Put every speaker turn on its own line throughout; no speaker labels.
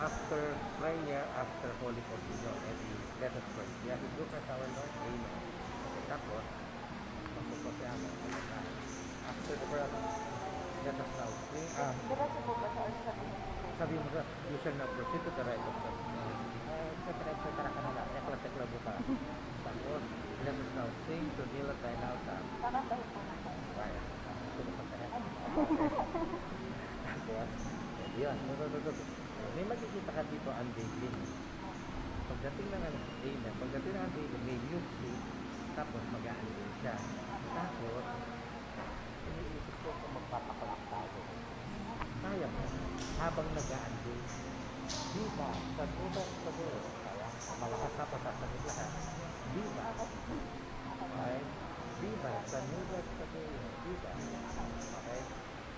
after prayer, after Holy Communion, let us pray. We have to look at our Lord. Amen. Okay, tapos, magpapasayama. After the prayer, let us now pray.
Diretso po ba sa
Sabi mo sa, you shall not proceed to the right of the etc. ka na lang. Ekla buka. Tapos, let us now sing to kneel at thine altar.
Kakantahin po na po.
Kaya. Sunod pa tayo. Tapos, yun. May makikita ka dito unveiling. Pagdating ng unveiling, may music, tapos mag-unveil siya. Tapos, iniisip ko kung magpapakalak tayo. Kaya mo, habang nag-unveil, di ba, sa tutas sa buhay, kaya malakas na pasasagot lahat, di ba? Okay? Di ba, sa nudas sa buhay, di ba? Okay?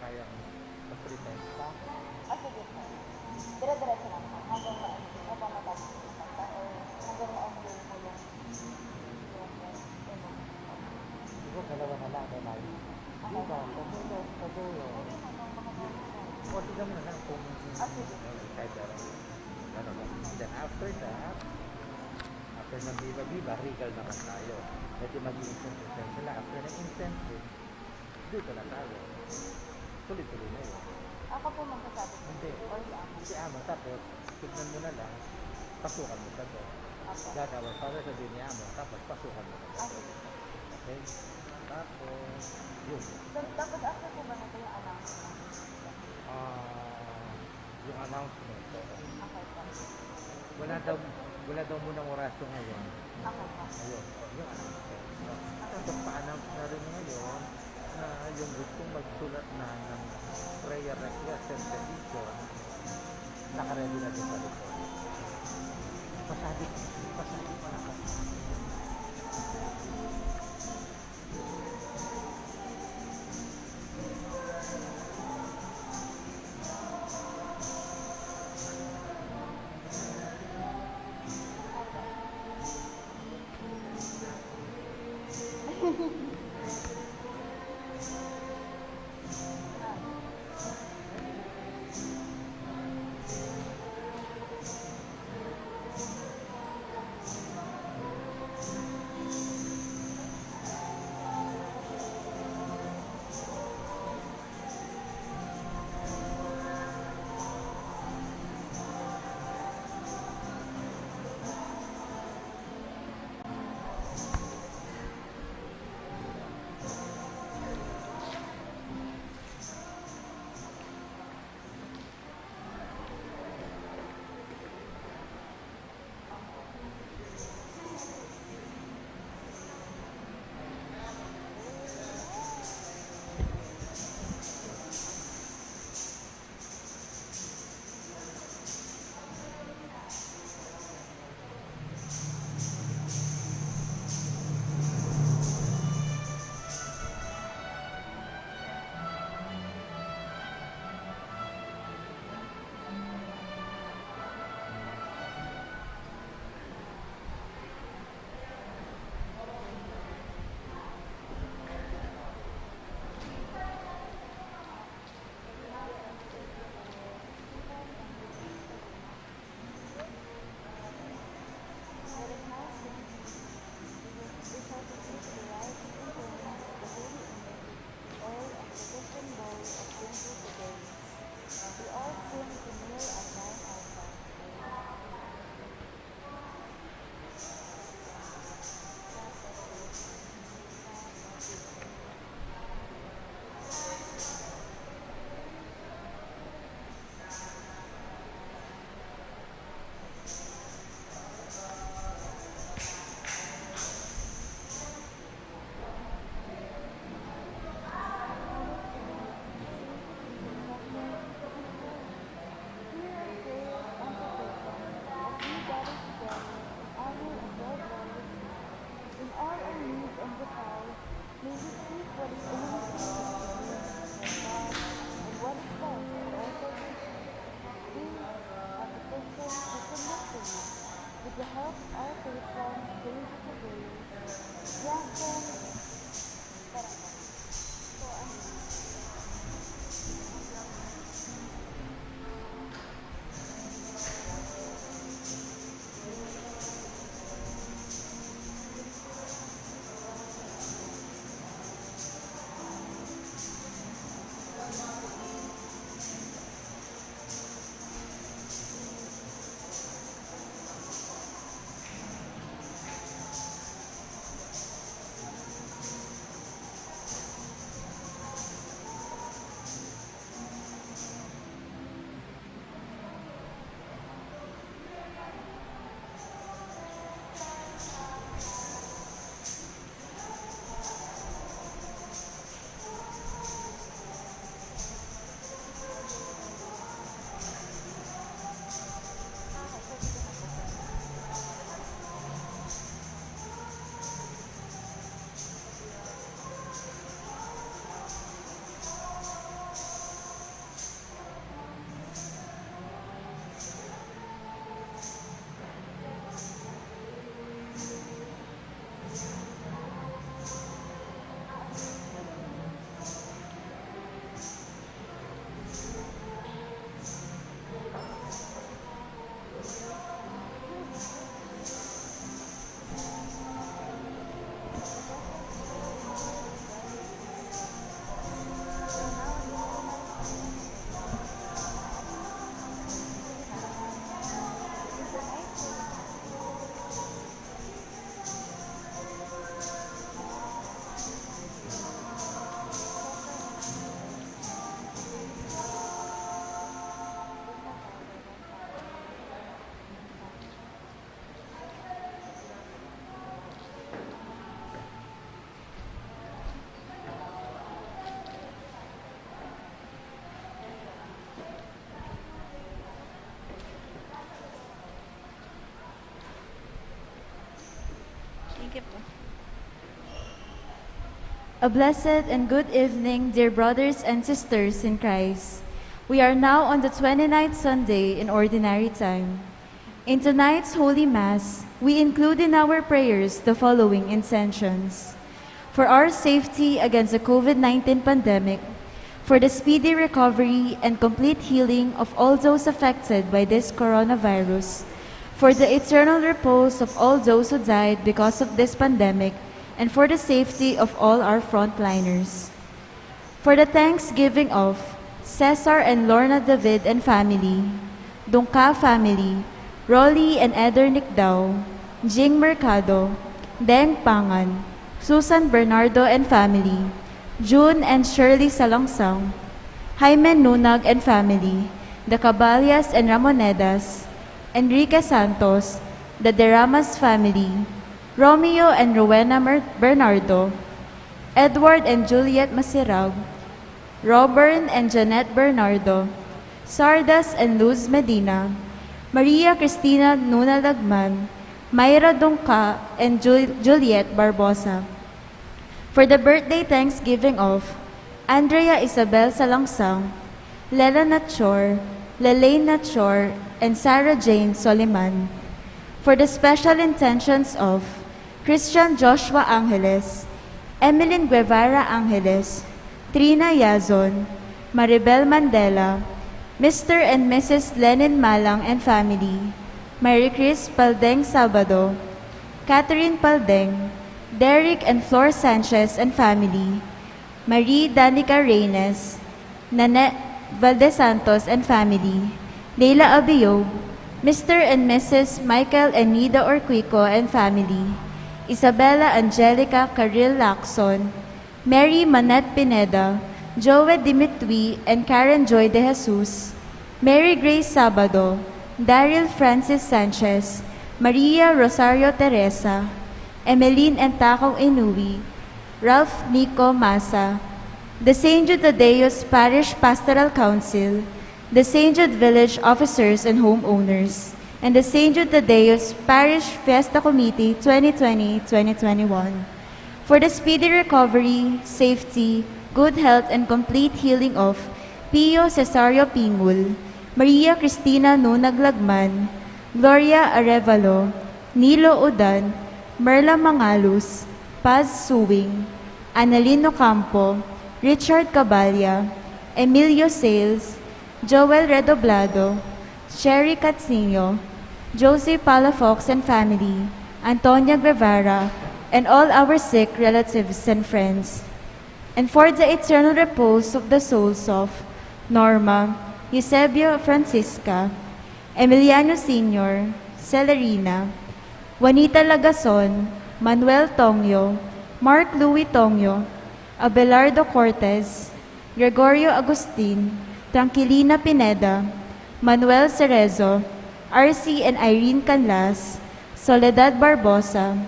Kaya mo, mag-pretend ka.
Sige po. Dire-diretso lang po. Hanggang matapos yung kanta o hanggang ma-unveil mo yung
Siguro dalawa na lang, may mali. Di ba, sa nudas sa buhay, o tignan mo na lang kung kahit ano ba. Then after that, after ng biba-biba, regal naman tayo. Medyo mag-i-incense sila. After ng incense, dito na tayo. Tuloy-tuloy na yun.
Ako po magsasabi.
Hindi.
Or si Amos.
Si Amos. Tapos, tignan mo na lang, pasukan mo sa doon. Gagawin para sa din ni Amos, tapos pasukan mo na sa doon. Okay? Tapos, yun.
So, tapos after po ba nito yung announcement?
Yung announcement.
Okay po.
Wala daw munang orasyon ngayon.
Okay po.
Ayun, yung announcement. Tapos pa-announce na rin ngayon na yung gustong magsulat na ng prayer request and petition, nakaready na din sa likod. Pasabi pa na kasi.
Thank you po.
A blessed and good evening, dear brothers and sisters in Christ. We are now on the 29th Sunday in Ordinary Time. In tonight's Holy Mass, we include in our prayers the following intentions: for our safety against the COVID-19 pandemic, for the speedy recovery and complete healing of all those affected by this coronavirus, for the eternal repose of all those who died because of this pandemic, and for the safety of all our frontliners. For the thanksgiving of Cesar and Lorna David and family, Dungka family, Rolly and Eder Nicdao, Jing Mercado, Deng Pangan, Susan Bernardo and family, June and Shirley Salangsang, Jaime Nunag and family, the Caballas and Ramonedas, Enrique Santos, the Deramas family, Romeo and Rowena Bernardo, Edward and Juliet Masirag, Robern and Janet Bernardo, Sardas and Luz Medina, Maria Cristina Nuna Lagman, Mayra Dungka and Juliet Barbosa. For the birthday thanksgiving of Andrea Isabel Salangsang, Lela Nachor, Lelaine Nachor, and Sarah Jane Soliman. For the special intentions of Christian Joshua Angeles, Emeline Guevara Angeles, Trina Yazon, Maribel Mandela, Mr. and Mrs. Lenin Malang and family, Mary Chris Paldeng Sabado, Catherine Paldeng, Derek and Flor Sanchez and family, Marie Danica Reynes, Nanette Valdesantos and family, Leila Abiyog, Mr. and Mrs. Michael and Nida Orquico and family, Isabella Angelica Caril Lacson, Mary Manette Pineda, Joe Dimitri and Karen Joy de Jesus, Mary Grace Sabado, Daryl Francis Sanchez, Maria Rosario Teresa, Emeline and Takong Inui, Ralph Nico Masa, the St. Jude Thaddeus Parish Pastoral Council, the St. Jude Village Officers and Homeowners, and the St. Jude Thaddeus Parish Fiesta Committee 2020-2021. For the speedy recovery, safety, good health, and complete healing of Pio Cesario Pingul, Maria Cristina Nunag Lagman, Gloria Arevalo, Nilo Udan, Merla Mangalus, Paz Suwing, Annalino Campo, Richard Cabalya, Emilio Sales, Joel Redoblado, Sherry Catsino, Josie Palafox and family, Antonia Guevara, and all our sick relatives and friends. And for the eternal repose of the souls of Norma, Eusebio Francisca, Emiliano Sr., Celerina, Juanita Lagason, Manuel Tongyo, Mark Louis Tongyo, Abelardo Cortez, Gregorio Agustin, Tranquilina Pineda, Manuel Cerezo, RC and Irene Canlas, Soledad Barbosa,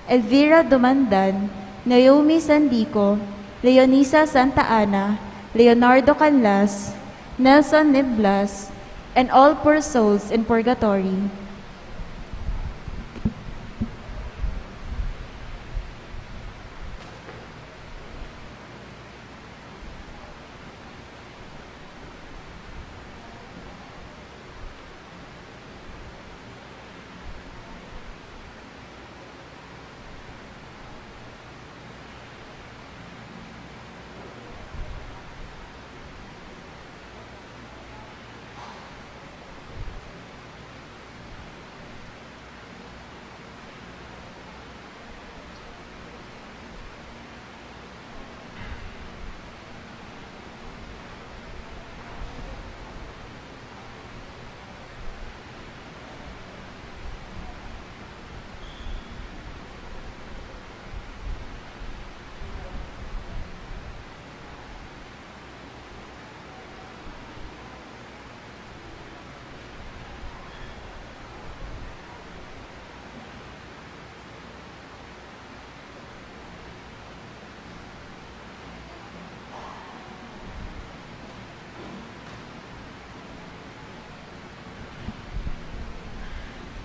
Elvira Dumandan, Naomi Sandico, Leonisa Santa Ana, Leonardo Canlas, Nelson Niblas, and all poor souls in purgatory.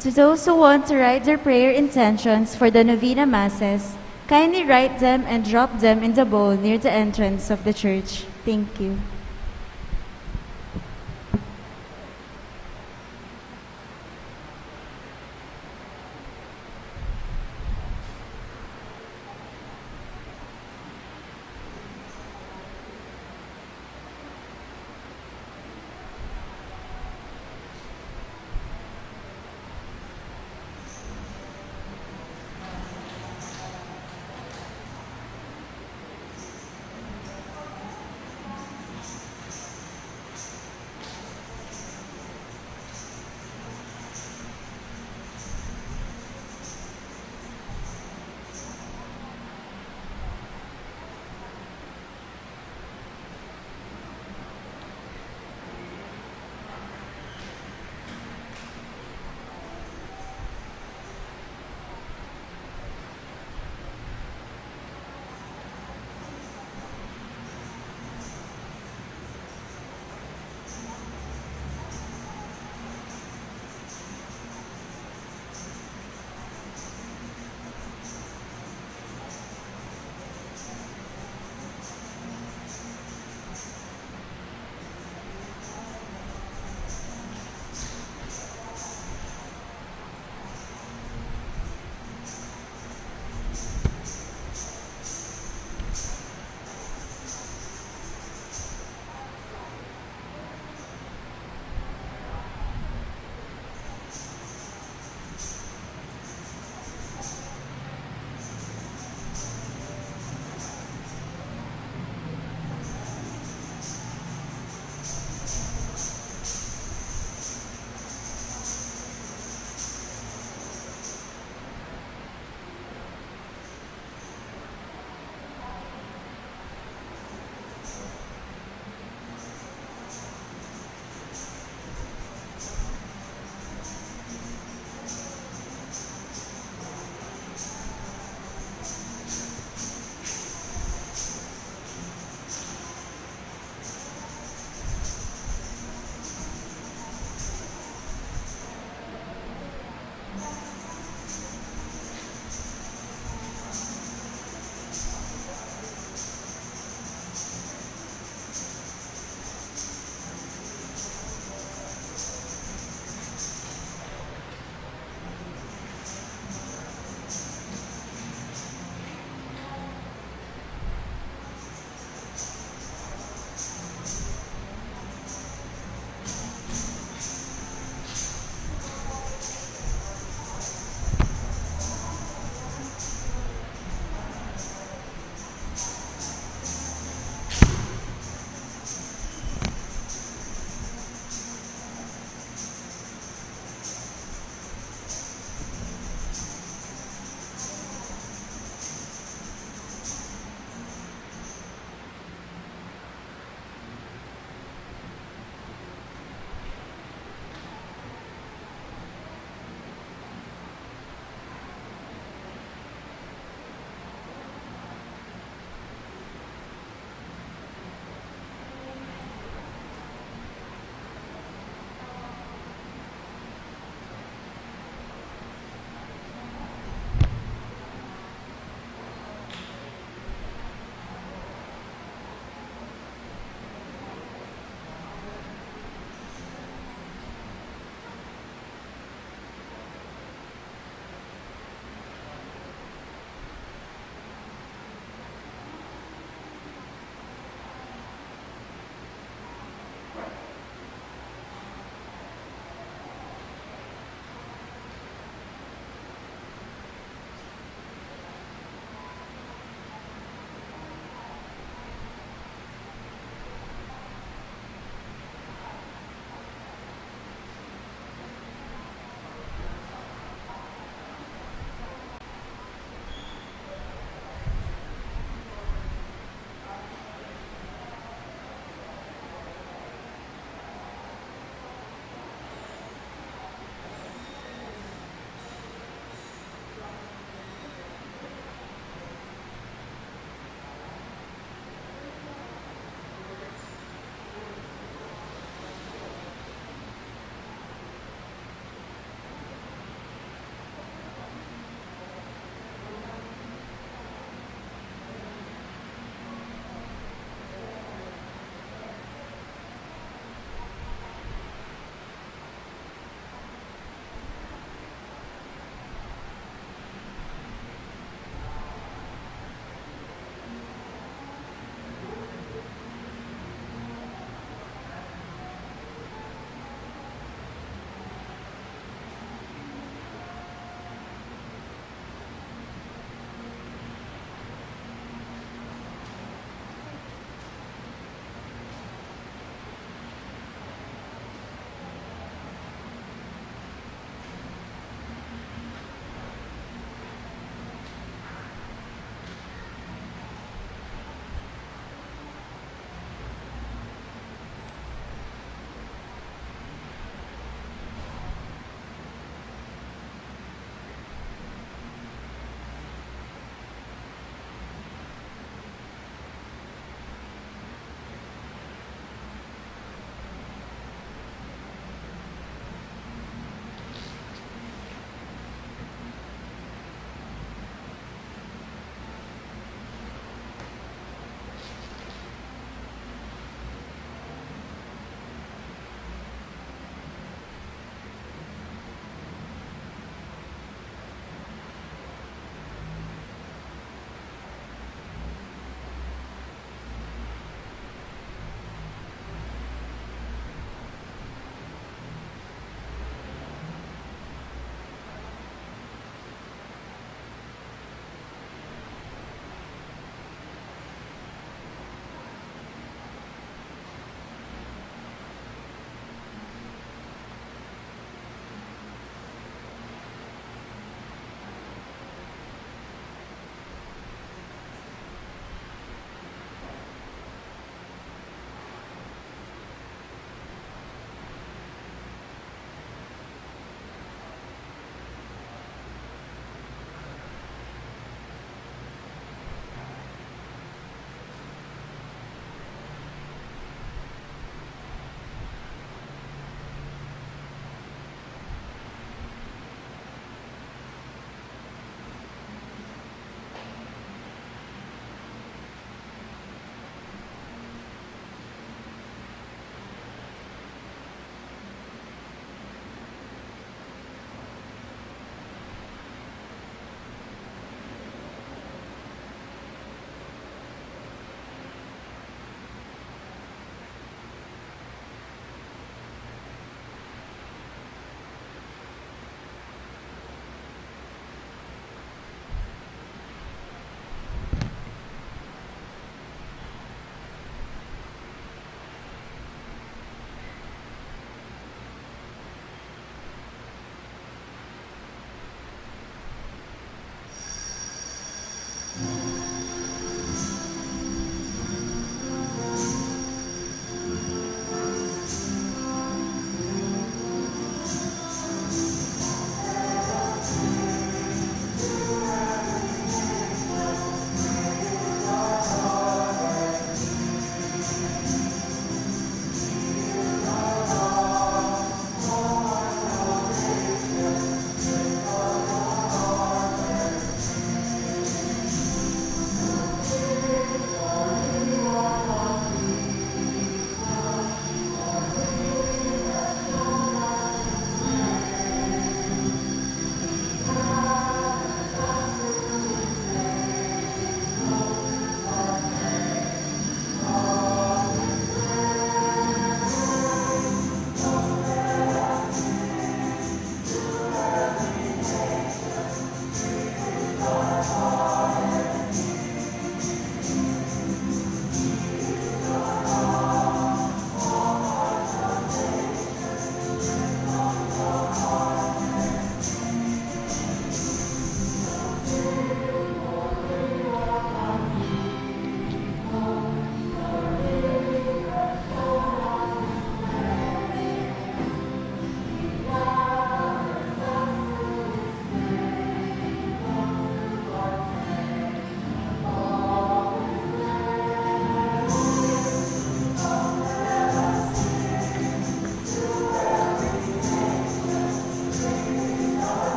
To those who want to write their prayer intentions for the Novena Masses, kindly write them and drop them in the bowl near the entrance of the church. Thank you.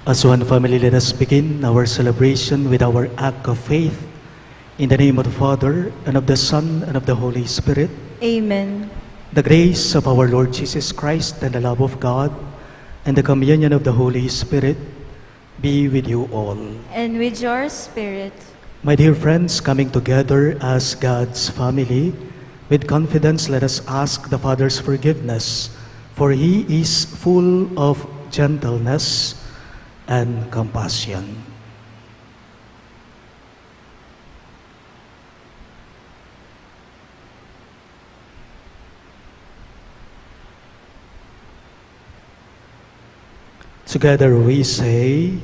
As one family, let us begin our celebration with our act of faith. In the name of the Father, and of the Son, and of the Holy Spirit.
Amen.
The grace of our Lord Jesus Christ, and the love of God, and the communion of the Holy Spirit be with you all.
And with your spirit.
My dear friends, coming together as God's family, with confidence let us ask the Father's forgiveness, for He is full of gentleness and compassion. Together we say,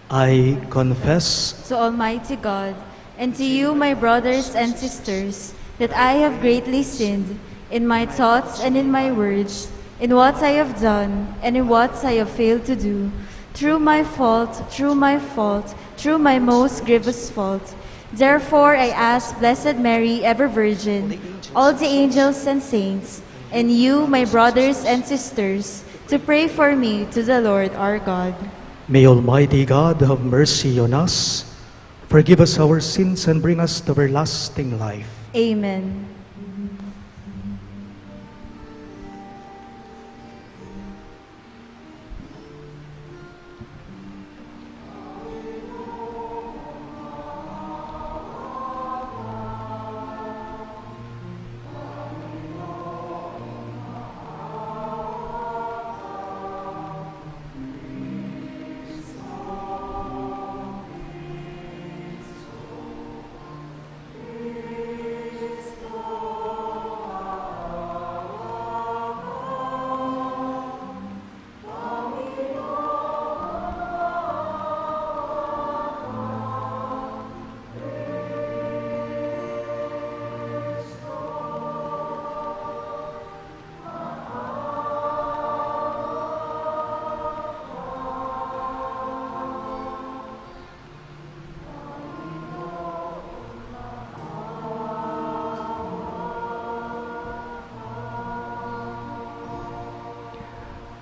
I confess
To Almighty God, and to you, my brothers and sisters, that I have greatly sinned in my thoughts and in my words, in what I have done and in what I have failed to do, through my fault, through my most grievous fault. Therefore I ask Blessed Mary, ever Virgin, all the angels and saints, and you, my brothers and sisters, to pray for me to the Lord our God.
May Almighty God have mercy on us, forgive us our sins, and bring us to everlasting life.
Amen.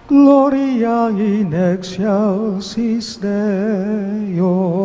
Gloria in excelsis Deo.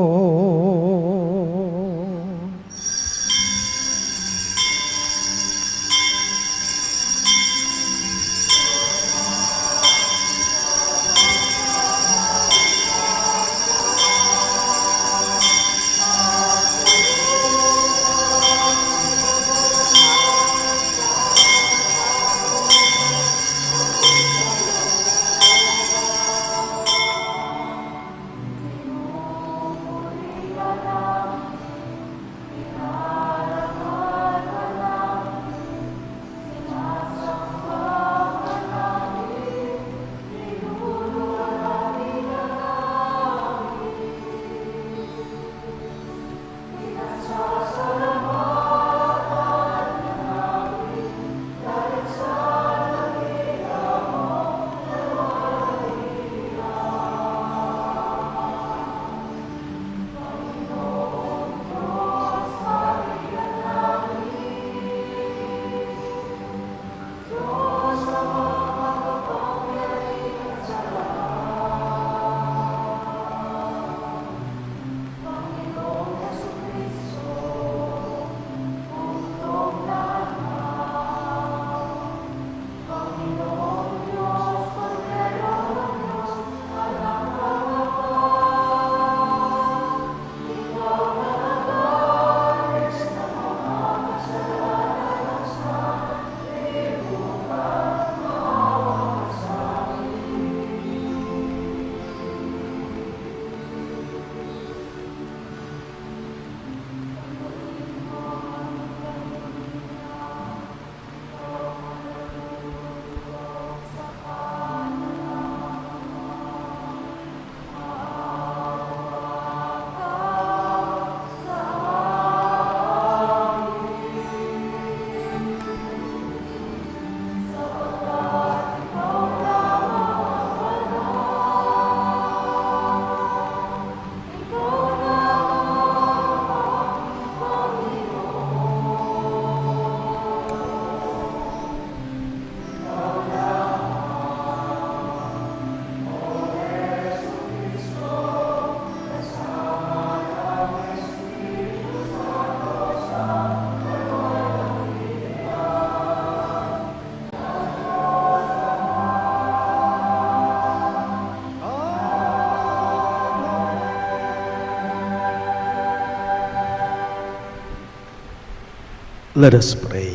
Let us pray.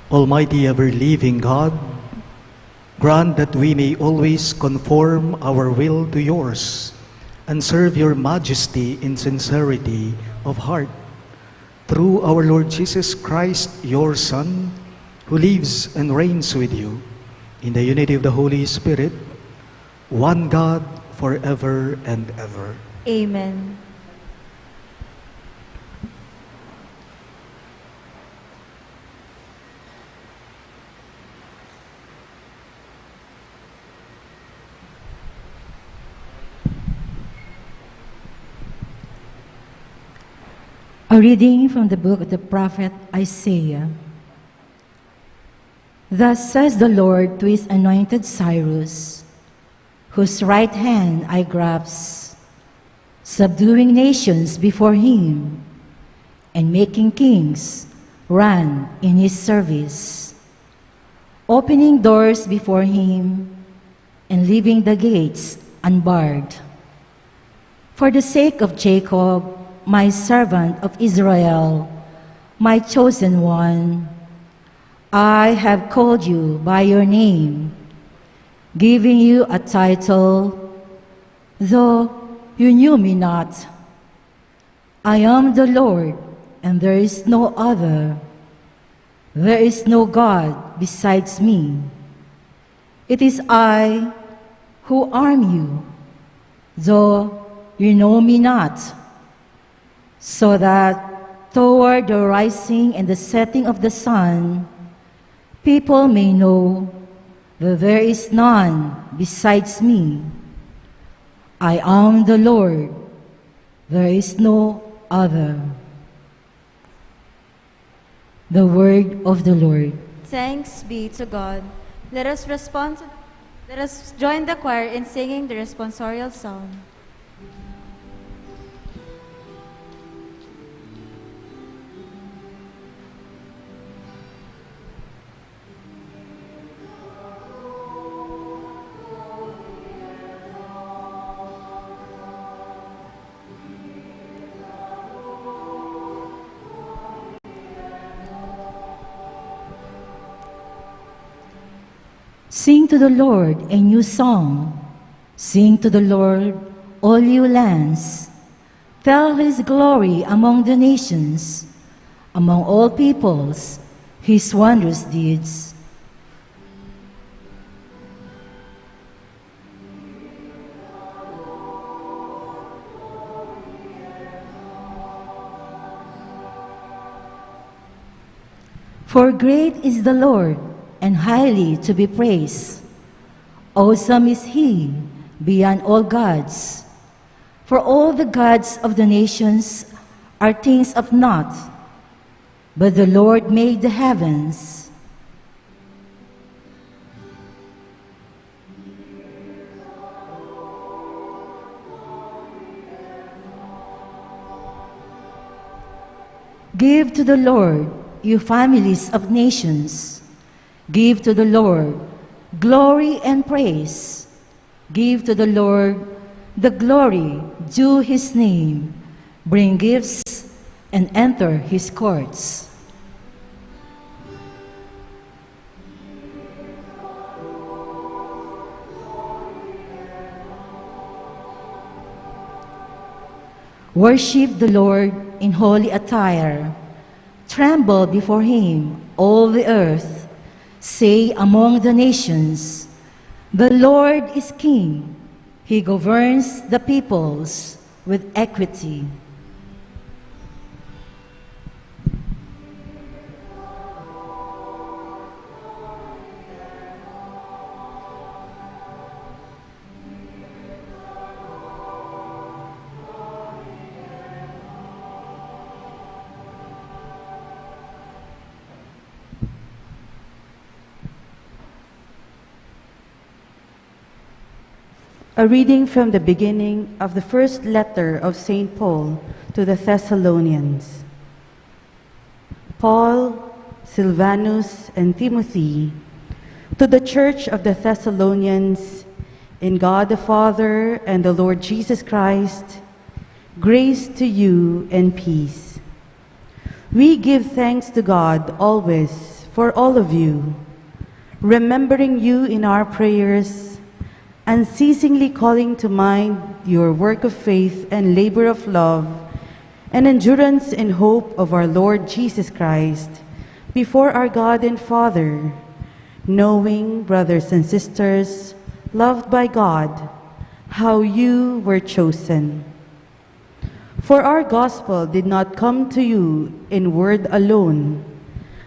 Almighty ever-living God, grant that we may always conform our will to yours and serve your majesty in sincerity of heart. Through our Lord Jesus Christ, your Son, who lives and reigns with you in the unity of the Holy Spirit, one God, forever and ever.
Amen.
A reading from the book of the prophet Isaiah. Thus says the Lord to his anointed Cyrus, whose right hand I grasp, subduing nations before him, and making kings run in his service, opening doors before him, and leaving the gates unbarred. For the sake of Jacob, my servant of Israel, my chosen one, I have called you by your name, giving you a title, though you knew me not. I am the Lord, and there is no other. There is no God besides me. It is I who arm you, though you know me not, so that toward the rising and the setting of the sun, people may know that there is none besides me. I am the Lord, there is no other. The word of the Lord.
Thanks be to God. Let us join the choir in singing the responsorial psalm.
Sing to the Lord a new song. Sing to the Lord, all you lands. Tell his glory among the nations, among all peoples, his wondrous deeds. For great is the Lord, and highly to be praised. Awesome is he beyond all gods. For all the gods of the nations are things of naught, but the Lord made the heavens. Give to the Lord, you families of nations. Give to the Lord glory and praise. Give to the Lord the glory due his name. Bring gifts and enter his courts. Worship the Lord in holy attire. Tremble before him, all the earth. Say among the nations, the Lord is king. He governs the peoples with equity.
A reading from the beginning of the first letter of St. Paul to the Thessalonians. Paul, Silvanus, and Timothy, to the church of the Thessalonians, in God the Father and the Lord Jesus Christ, grace to you and peace. We give thanks to God always for all of you, remembering you in our prayers, unceasingly calling to mind your work of faith and labor of love and endurance in hope of our Lord Jesus Christ before our God and Father, knowing, brothers and sisters, loved by God, how you were chosen. For our gospel did not come to you in word alone,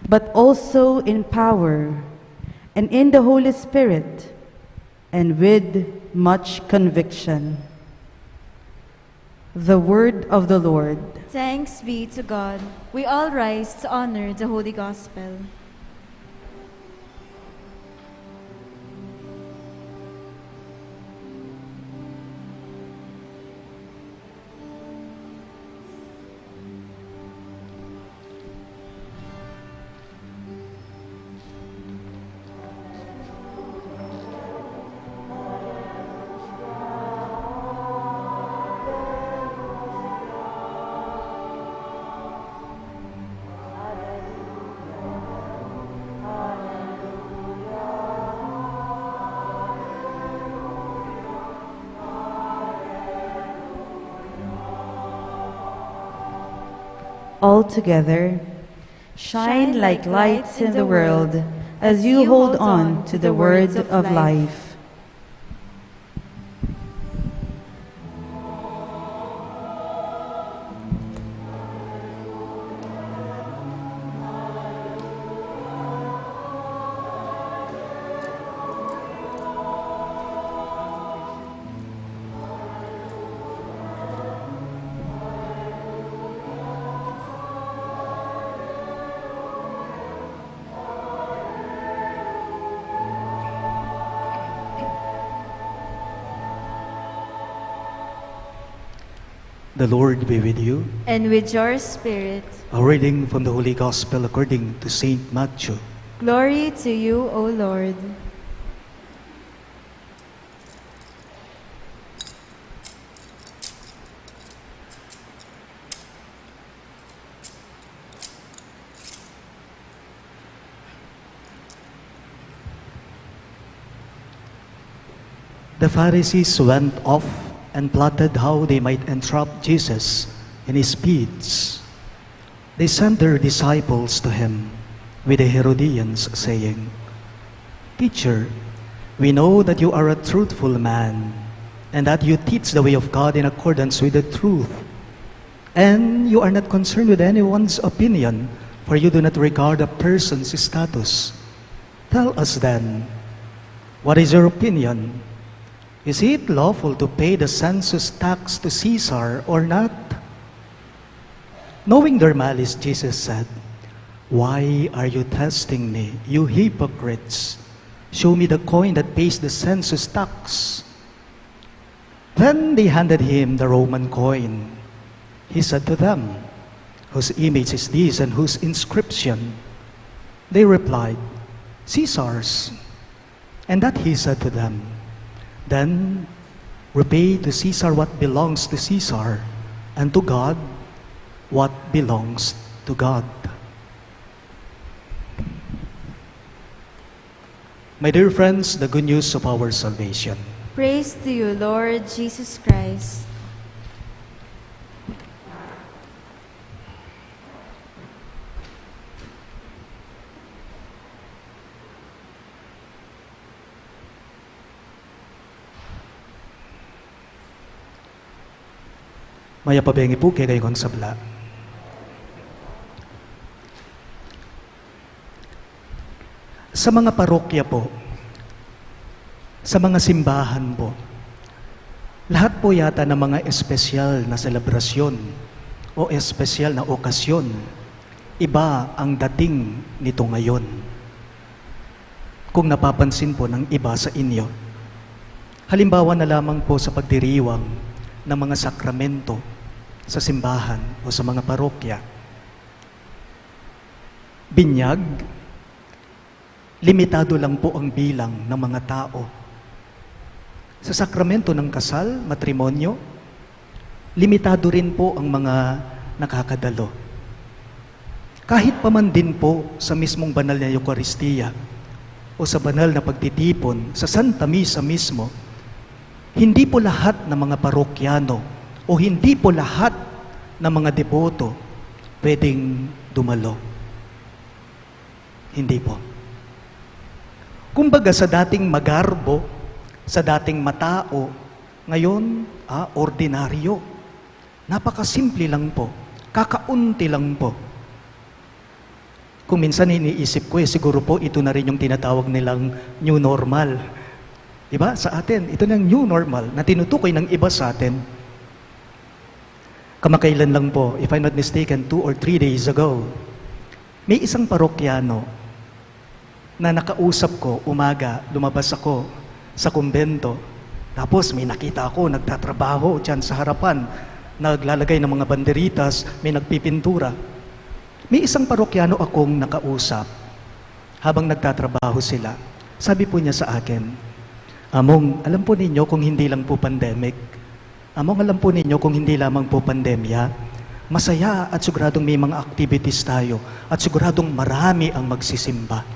but also in power and in the Holy Spirit and with much conviction. The word of the Lord.
Thanks be to God. We all rise to honor the Holy Gospel.
All together, shine like lights in the world as you hold on to the word of life.
The Lord be with you.
And with your spirit.
A reading from the Holy Gospel according to Saint Matthew.
Glory to you, O Lord.
The Pharisees went off and plotted how they might entrap Jesus in his speech. They sent their disciples to him with the Herodians, saying, "Teacher, we know that you are a truthful man, and that you teach the way of God in accordance with the truth. And you are not concerned with anyone's opinion, for you do not regard a person's status. Tell us then, what is your opinion? Is it lawful to pay the census tax to Caesar or not?" Knowing their malice, Jesus said, "Why are you testing me, you hypocrites? Show me the coin that pays the census tax." Then they handed him the Roman coin. He said to them, "Whose image is this and whose inscription?" They replied, "Caesar's." And that he said to them, "Then repay to Caesar what belongs to Caesar, and to God what belongs to God." My dear friends, the good news of our salvation.
Praise to you, Lord Jesus Christ.
Maya pabengi po kay kayong sabla. Sa mga parokya po, sa mga simbahan po, lahat po yata ng mga espesyal na selebrasyon o espesyal na okasyon, iba ang dating nito ngayon. Kung napapansin po ng iba sa inyo, halimbawa na lamang po sa pagdiriwang ng mga sakramento sa simbahan o sa mga parokya. Binyag, limitado lang po ang bilang ng mga tao. Sa sakramento ng kasal, matrimonyo, limitado rin po ang mga nakakadalo. Kahit pa man din po sa mismong banal na Eucharistia o sa banal na pagtitipon, sa Santa Misa mismo, hindi po lahat ng mga parokyano o hindi po lahat ng mga deboto pwedeng dumalo. Hindi po. Kumbaga sa dating magarbo, sa dating matao, ngayon, ordinaryo. Napakasimple lang po. Kakaunti lang po. Kung minsan iniisip ko, siguro po ito na rin yung tinatawag nilang new normal. Diba? Sa atin, ito na yung new normal na tinutukoy ng iba sa atin. Kamakailan lang po, if I'm not mistaken, 2 or 3 days ago, may isang parokyano na nakausap ko, umaga, lumabas ako sa kumbento. Tapos may nakita ako, nagtatrabaho dyan sa harapan, naglalagay ng mga banderitas, may nagpipintura. May isang parokyano akong nakausap habang nagtatrabaho sila. Sabi po niya sa akin, Among, alam po ninyo kung hindi lang po pandemic, Among, alam po ninyo kung hindi lamang po pandemya, masaya at siguradong may mga activities tayo at siguradong marami ang magsisimba.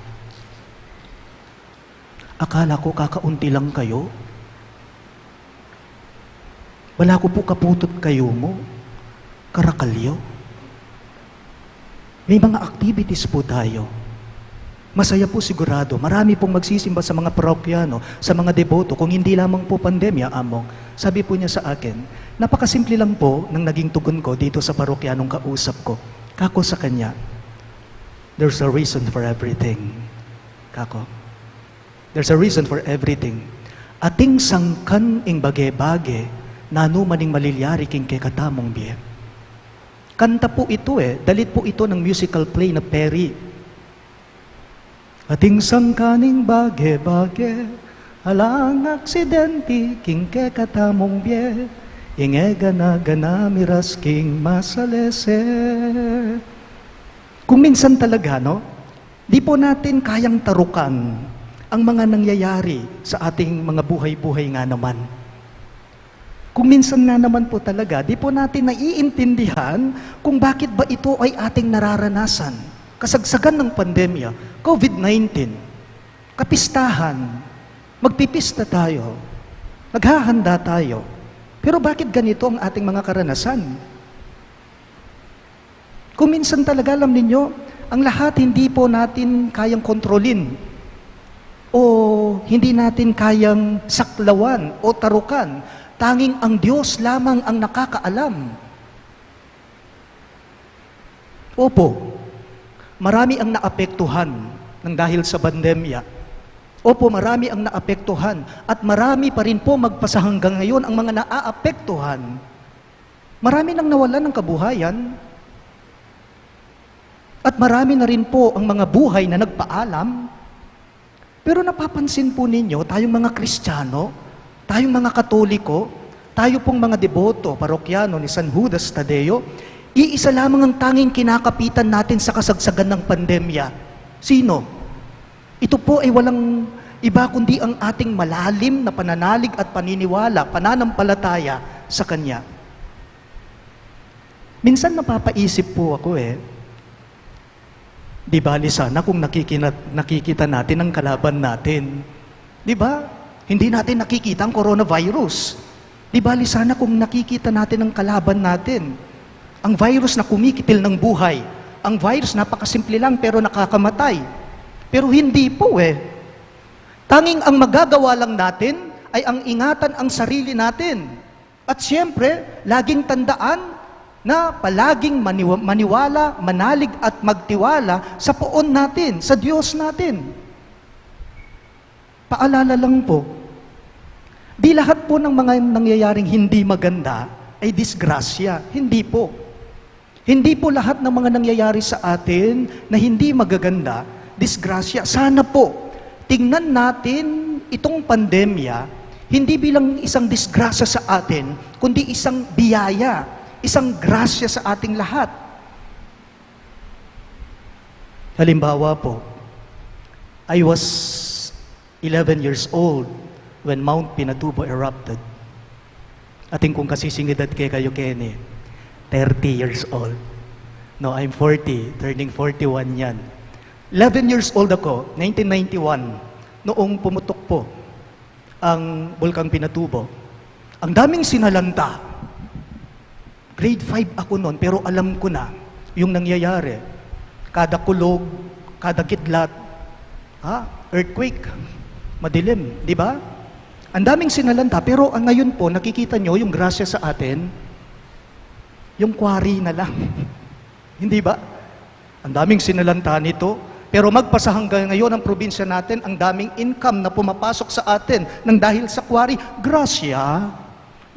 Akala ko kakaunti lang kayo. Wala ko po kaputot kayo mo. Karakalyo. May mga activities po tayo. Masaya po sigurado. Marami pong magsisimba sa mga parokyano, sa mga deboto, kung hindi lamang po pandemya, Among. Sabi po niya sa akin, napakasimple lang po ng naging tugon ko dito sa parokyanong kausap ko. Kako sa kanya, there's a reason for everything. Kako. There's a reason for everything. Ating sangkan ing bage-bage, nanu maning malilyari king kekatamong biye. Kanta po ito dalit po ito ng musical play na Peri. Ating sangkaning bage-bage, alang aksidente king kekatamong biye, inge gana-gana miras king masalese. Kung minsan talaga, no, di po natin kayang tarukan ang mga nangyayari sa ating mga buhay-buhay nga naman. Kung minsan nga naman po talaga, di po natin naiintindihan kung bakit ba ito ay ating nararanasan. Kasagsagan ng pandemya, COVID-19, kapistahan, magpipista tayo, naghahanda tayo. Pero bakit ganito ang ating mga karanasan? Kung minsan talaga, alam ninyo, ang lahat hindi po natin kayang kontrolin o hindi natin kayang saklawan o tarukan. Tanging ang Diyos lamang ang nakakaalam. Opo, marami ang naapektuhan ng dahil sa pandemya. Opo, marami ang naapektuhan at marami pa rin po magpasa hanggang ngayon ang mga naaapektuhan. Marami nang nawalan ng kabuhayan at marami na rin po ang mga buhay na nagpaalam. Pero napapansin po ninyo, tayong mga Kristiyano, tayong mga Katoliko, tayo pong mga deboto, parokyano ni San Jude Thaddeus, iisa lamang ang tanging kinakapitan natin sa kasagsagan ng pandemya. Sino? Ito po ay walang iba kundi ang ating malalim na pananalig at paniniwala, pananampalataya sa Kanya. Minsan napapaisip po ako di bali sana kung nakikita natin ang kalaban natin. Di ba? Hindi natin nakikita ang coronavirus. Di bali sana kung nakikita natin ang kalaban natin. Ang virus na kumikitil ng buhay. Ang virus napakasimple lang pero nakakamatay. Pero hindi po Tanging ang magagawa lang natin ay ang ingatan ang sarili natin. At siyempre, laging tandaan na palaging maniwala, manalig at magtiwala sa poon natin, sa Diyos natin. Paalala lang po, di lahat po ng mga nangyayaring hindi maganda ay disgrasya. Hindi po. Hindi po lahat ng mga nangyayari sa atin na hindi magaganda, disgrasya. Sana po, tingnan natin itong pandemya, hindi bilang isang disgrasya sa atin, kundi isang biyaya, isang grasya sa ating lahat. Halimbawa po, I was 11 years old when Mount Pinatubo erupted. Ating kung kasisingid at kay kayo Kenny, 30 years old. No, I'm 40, turning 41 yan. 11 years old ako, 1991, noong pumutok po ang Bulkang Pinatubo. Ang daming sinalanta. Grade 5 ako noon, pero alam ko na yung nangyayari. Kada kulog, kada kidlat, earthquake, madilim, di ba? Ang daming sinalanta, pero ngayon po, nakikita nyo yung grasya sa atin, yung quarry na lang. Hindi ba? Ang daming sinalanta nito, pero magpasa hanggang ngayon ang probinsya natin, ang daming income na pumapasok sa atin nang dahil sa quarry. Grasya.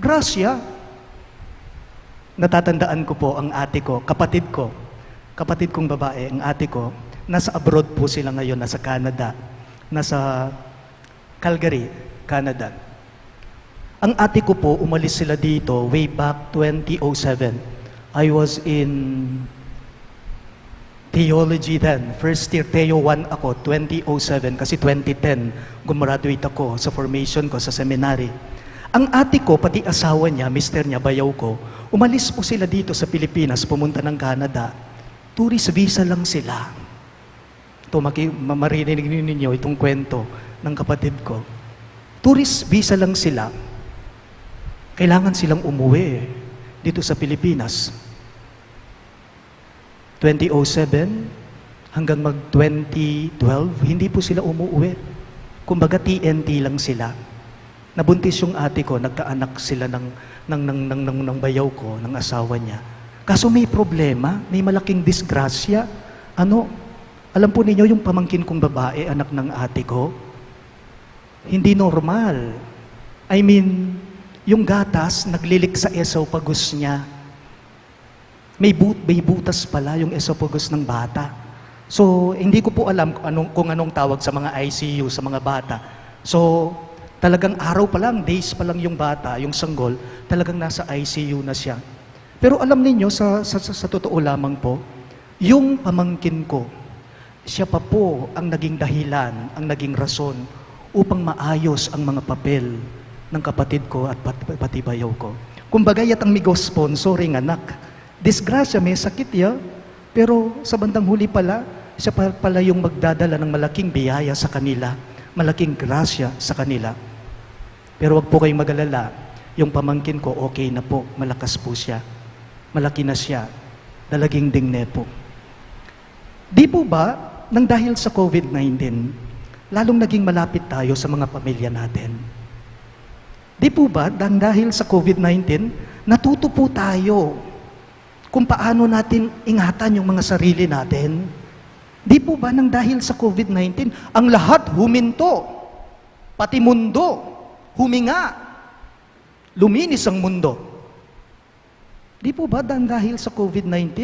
Grasya. Natatandaan ko po ang ate ko, kapatid kong babae, ang ate ko, nasa abroad po sila ngayon, nasa Canada, nasa Calgary, Canada. Ang ate ko po, umalis sila dito way back 2007. I was in theology then. First year, Theo 1 ako, 2007, kasi 2010, gumraduate ako sa formation ko sa seminary. Ang ate ko, pati asawa niya, mister niya, bayaw ko, umalis po sila dito sa Pilipinas, pumunta ng Canada. Tourist visa lang sila. Ito, maririnig ninyo itong kwento ng kapatid ko. Tourist visa lang sila. Kailangan silang umuwi dito sa Pilipinas. 2007 hanggang mag-2012, hindi po sila umuwi. Kumbaga TNT lang sila. Nabuntis yung ate ko, nagkaanak sila ng bayaw ko, ng asawa niya. Kaso may problema, may malaking disgrasya. Alam po ninyo yung pamangkin kong babae, anak ng ate ko? Hindi normal. I mean, yung gatas, naglilik sa esophagus niya. May butas pala yung esophagus ng bata. So, hindi ko po alam kung anong tawag sa mga ICU, sa mga bata. So, talagang araw pa lang, days pa lang yung bata, yung sanggol, talagang nasa ICU na siya. Pero alam ninyo, sa totoo lamang po, yung pamangkin ko, siya pa po ang naging dahilan, ang naging rason upang maayos ang mga papel ng kapatid ko at pati bayaw ko. Kumbaga, yatang migo sponsoring anak. Disgrasya, may sakit ya, pero sa bandang huli pala, siya pala yung magdadala ng malaking biyaya sa kanila, malaking grasya sa kanila. Pero wag po kayong mag-alala, yung pamangkin ko, okay na po, malakas po siya. Malaki na siya, dalaging dingne po. Di po ba, nang dahil sa COVID-19, lalong naging malapit tayo sa mga pamilya natin? Di po ba, dahil sa COVID-19, natuto po tayo kung paano natin ingatan yung mga sarili natin? Di po ba, nang dahil sa COVID-19, ang lahat huminto, pati mundo, huminga, luminis ang mundo. Di po ba dahil sa COVID-19,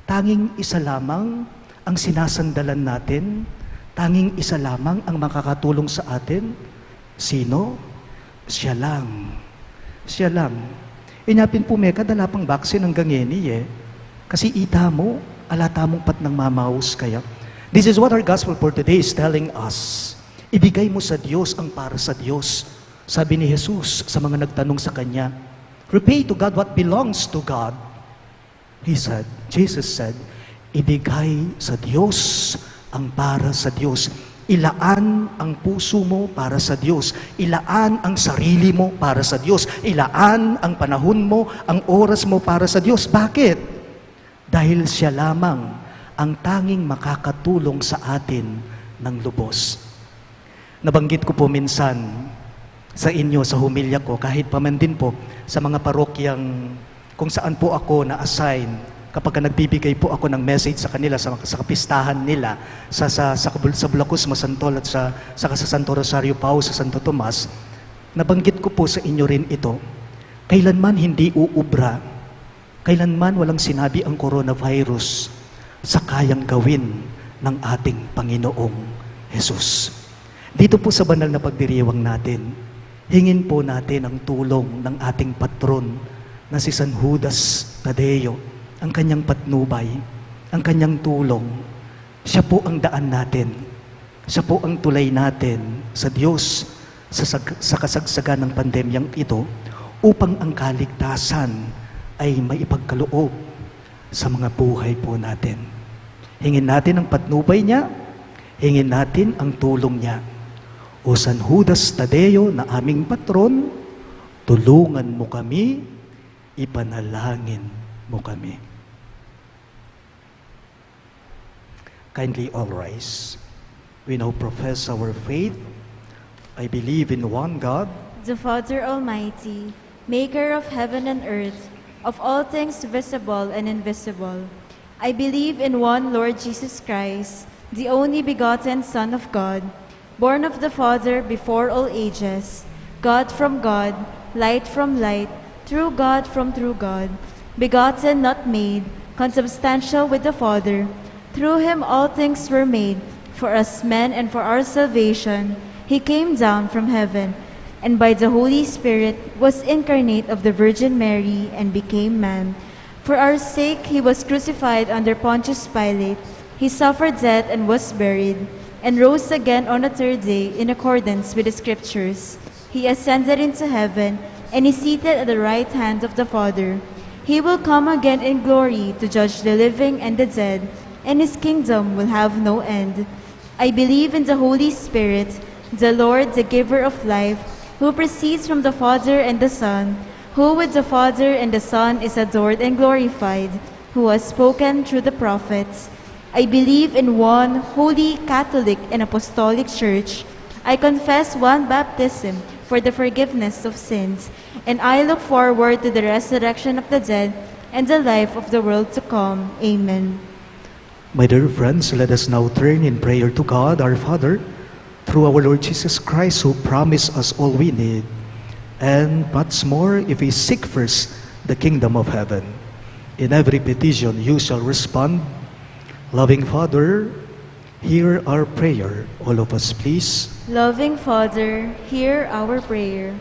tanging isa lamang ang sinasandalan natin, tanging isa lamang ang makakatulong sa atin? Sino? Siya lang. Siya lang. Inyapin po may kadala pang baksin ng gangeni Kasi ita mo, alata mong pat ng mamaus kaya. This is what our gospel for today is telling us. Ibigay mo sa Diyos ang para sa Diyos. Sabi ni Jesus sa mga nagtanong sa Kanya, repay to God what belongs to God. Jesus said, ibigay sa Diyos ang para sa Diyos. Ilaan ang puso mo para sa Diyos. Ilaan ang sarili mo para sa Diyos. Ilaan ang panahon mo, ang oras mo para sa Diyos. Bakit? Dahil siya lamang ang tanging makakatulong sa atin ng lubos. Nabanggit ko po minsan sa inyo, sa humilya ko, kahit pa man din po sa mga parokyang kung saan po ako na-assign, kapag nagbibigay po ako ng message sa kanila, sa kapistahan nila, sa Bulacus, Masantol, at sa Santo Rosario Pao, sa Santo Tomas, nabanggit ko po sa inyo rin ito, kailanman hindi uubra, kailanman walang sinabi ang coronavirus sa kayang gawin ng ating Panginoong Jesus. Dito po sa banal na pagdiriwang natin, hingin po natin ang tulong ng ating patron na si San Jude Thaddeus, ang kanyang patnubay, ang kanyang tulong. Siya po ang daan natin. Siya po ang tulay natin sa Diyos sa kasagsagan ng pandemyang ito upang ang kaligtasan ay maipagkaloob sa mga buhay po natin. Hingin natin ang patnubay niya, hingin natin ang tulong niya. O San Judas Tadeo na aming patron, tulungan mo kami, ipanalangin mo kami. Kindly all rise. We now profess our faith. I believe in one God,
the Father Almighty, maker of heaven and earth, of all things visible and invisible. I believe in one Lord Jesus Christ, the only begotten Son of God, born of the Father before all ages, God from God, light from light, true God from true God, begotten, not made, consubstantial with the Father. Through him all things were made. For us men and for our salvation, he came down from heaven, and by the Holy Spirit was incarnate of the Virgin Mary and became man. For our sake he was crucified under Pontius Pilate. He suffered death and was buried, and rose again on the third day in accordance with the Scriptures. He ascended into heaven, and is seated at the right hand of the Father. He will come again in glory to judge the living and the dead, and his kingdom will have no end. I believe in the Holy Spirit, the Lord, the giver of life, who proceeds from the Father and the Son, who with the Father and the Son is adored and glorified, who has spoken through the prophets. I believe in one holy, Catholic, and Apostolic Church. I confess one baptism for the forgiveness of sins, and I look forward to the resurrection of the dead and the life of the world to come. Amen.
My dear friends, let us now turn in prayer to God, our Father, through our Lord Jesus Christ, who promised us all we need, and much more if we seek first the kingdom of heaven. In every petition you shall respond. Loving Father, hear our prayer. All of us, please.
Loving Father, hear our prayer.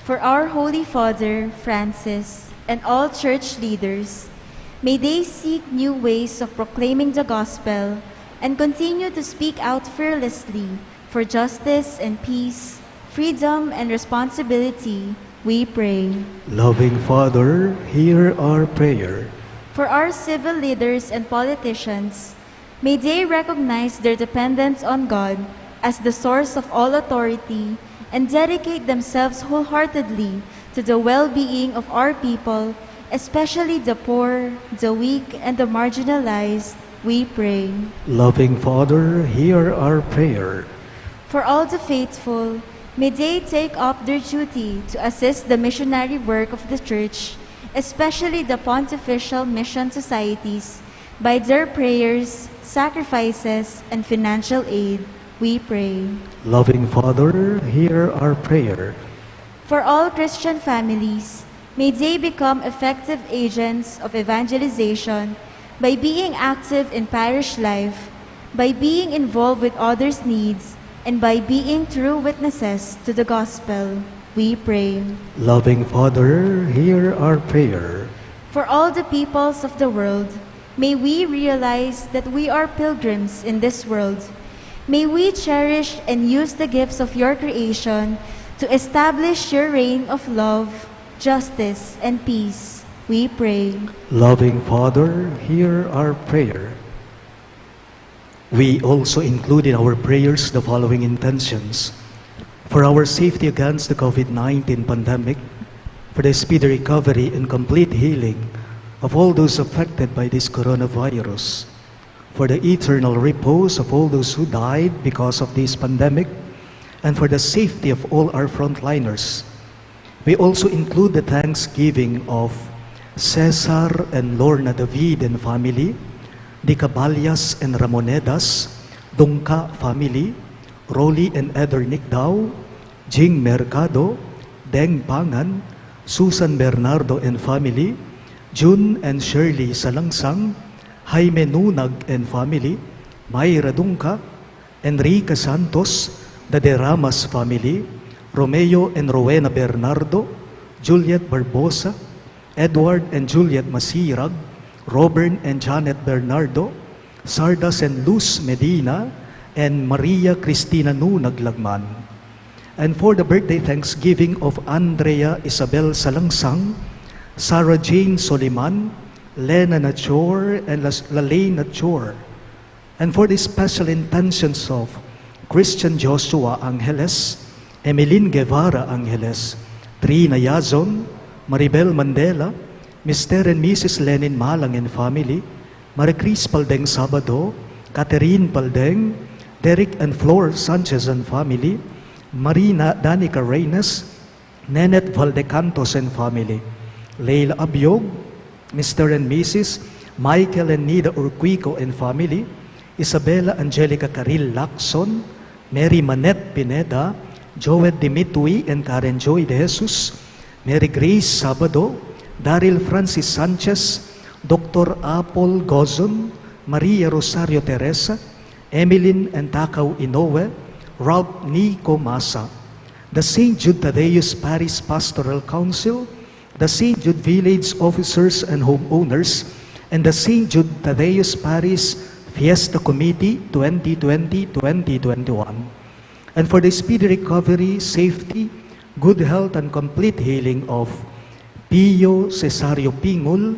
For our Holy Father, Francis, and all church leaders, may they seek new ways of proclaiming the gospel and continue to speak out fearlessly for justice and peace, freedom and responsibility, we pray.
Loving Father, hear our prayer.
For our civil leaders and politicians, may they recognize their dependence on God as the source of all authority and dedicate themselves wholeheartedly to the well-being of our people, especially the poor, the weak, and the marginalized, we pray.
Loving Father, hear our prayer.
For all the faithful, may they take up their duty to assist the missionary work of the Church, especially the pontifical mission societies, by their prayers, sacrifices, and financial aid, we pray.
Loving Father, hear our prayer.
For all Christian families, may they become effective agents of evangelization by being active in parish life, by being involved with others' needs, and by being true witnesses to the gospel, we pray.
Loving Father, hear our prayer.
For all the peoples of the world, may we realize that we are pilgrims in this world. May we cherish and use the gifts of your creation to establish your reign of love, justice, and peace, we pray.
Loving Father, hear our prayer. We also include in our prayers the following intentions: for our safety against the COVID-19 pandemic, for the speedy recovery and complete healing of all those affected by this coronavirus, for the eternal repose of all those who died because of this pandemic, and for the safety of all our frontliners. We also include the thanksgiving of Cesar and Lorna David and family, the Caballas and Ramonedas, Dungka family, Rolly and Eder Nicdao, Jing Mercado, Deng Pangan, Susan Bernardo and family, June and Shirley Salangsang, Jaime Nunag and family, Mayra Dungka, Enrique Santos, the De Ramas family, Romeo and Rowena Bernardo, Juliet Barbosa, Edward and Juliet Masirag, Robert and Janet Bernardo, Sardas and Luz Medina, and Maria Cristina Nunag Lagman. And for the birthday thanksgiving of Andrea Isabel Salangsang, Sarah Jane Soliman, Lena Nachor, and Lalaine Nachor. And for the special intentions of Christian Joshua Angeles, Emeline Guevara Angeles, Trina Yazon, Maribel Mandela, Mr. and Mrs. Lenin Malang and family, Maricris Paldeng Sabado, Catherine Paldeng, Derek and Flor Sanchez and family, Marina Danica Reynes, Nenet Valdecantos and family, Leila Abiog, Mr. and Mrs. Michael and Nida Urquico and family, Isabella Angelica Caril Lacson, Mary Manette Pineda, Joel Dimitui and Karen Joy de Jesus, Mary Grace Sabado, Daryl Francis Sanchez, Dr. Apple Gozon, Maria Rosario Teresa, Emilyn and Takaw Inoue, Ralph Nico Masa, the St. Jude Thaddeus Parish Pastoral Council, the St. Jude Village Officers and Homeowners, and the St. Jude Thaddeus Parish Fiesta Committee 2020-2021. And for the speedy recovery, safety, good health, and complete healing of Pio Cesario Pingul,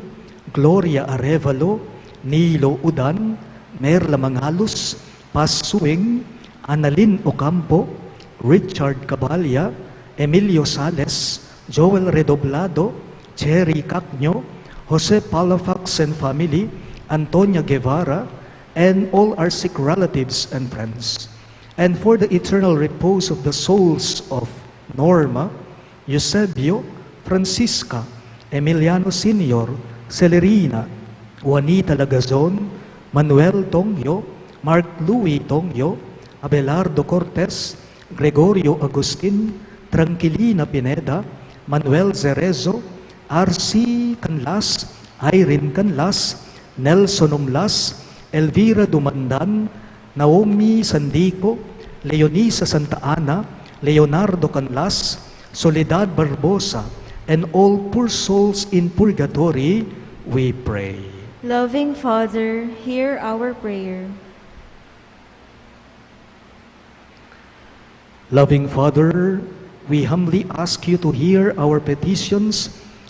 Gloria Arevalo, Nilo Udan, Merla Mangalus, Paz Suing, Annalyn Ocampo, Richard Cabalya, Emilio Sales, Joel Redoblado, Cherry Cacño, Jose Palafax and family, Antonia Guevara, and all our sick relatives and friends. And for the eternal repose of the souls of Norma, Eusebio, Francisca, Emiliano Sr., Celerina, Juanita Lagazon, Manuel Tongyo, Mark Louis Tongyo, Abelardo Cortez, Gregorio Agustin, Tranquilina Pineda, Manuel Zerezo, R.C. Canlas, Irene Canlas, Nelson Umlas, Elvira Dumandan, Naomi Sandico, Leonisa Santa Ana, Leonardo Canlas, Soledad Barbosa, and all poor souls in purgatory, we pray.
Loving Father, hear our prayer.
Loving Father, we humbly ask you to hear our petitions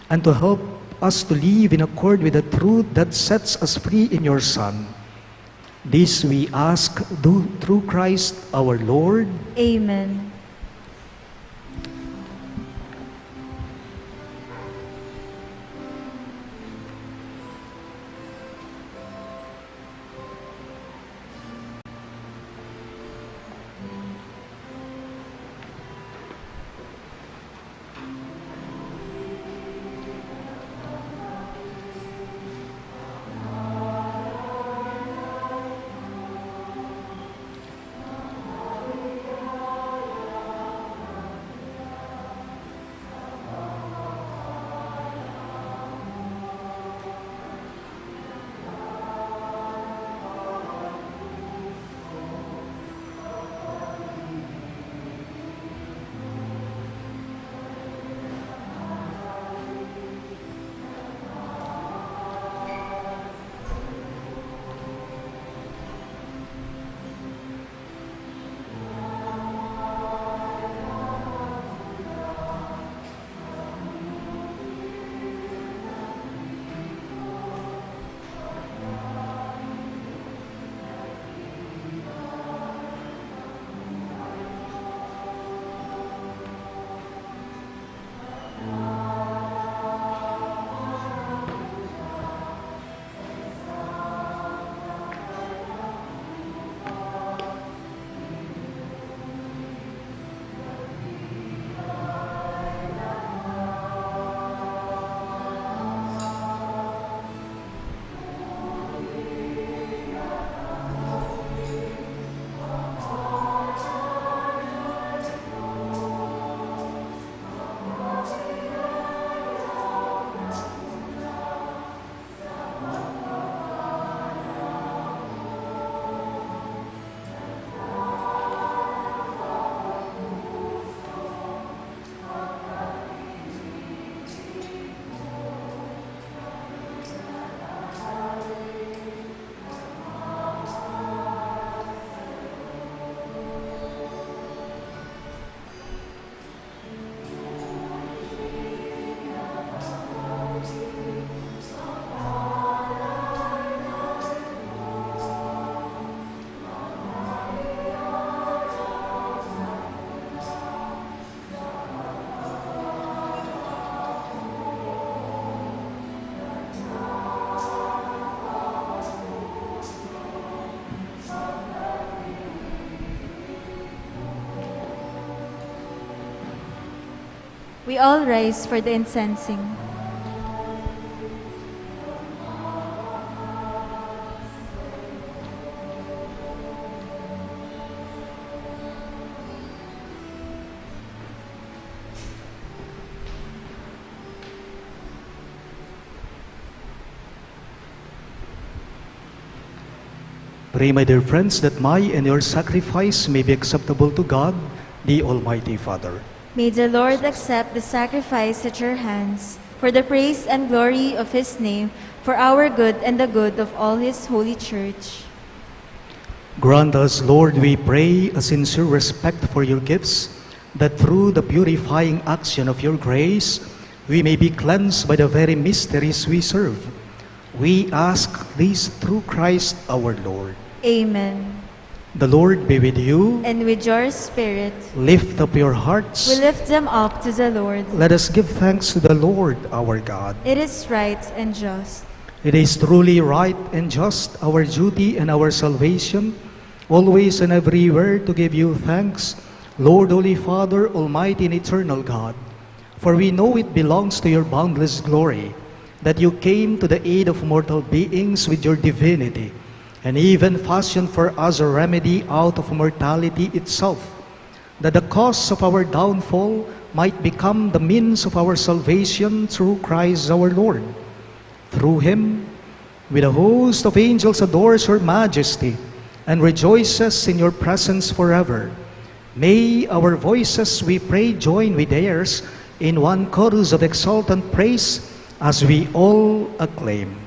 and to help us to live in accord with the truth that sets us free in your Son. This we ask through Christ our Lord.
Amen. We all rise for the incensing.
Pray, my dear friends, that my and your sacrifice may be acceptable to God, the Almighty Father.
May the Lord accept the sacrifice at your hands for the praise and glory of his name, for our good and the good of all his holy church.
Grant us, Lord, we pray, a sincere respect for your gifts, that through the purifying action of your grace, we may be cleansed by the very mysteries we serve. We ask this through Christ our Lord.
Amen.
The Lord be with you.
And with your spirit,
Lift up your hearts.
we lift them up to the Lord.
Let us give thanks to the Lord our God.
It is right and just.
It is truly right and just, our duty and our salvation, always and everywhere to give you thanks, Lord, Holy Father, Almighty and Eternal God. For we know it belongs to your boundless glory that you came to the aid of mortal beings with your divinity, and even fashioned for us a remedy out of mortality itself, that the cause of our downfall might become the means of our salvation through Christ our Lord. Through him, with a host of angels adores your majesty and rejoices in your presence forever. May our voices, we pray, join with theirs in one chorus of exultant praise as we all acclaim.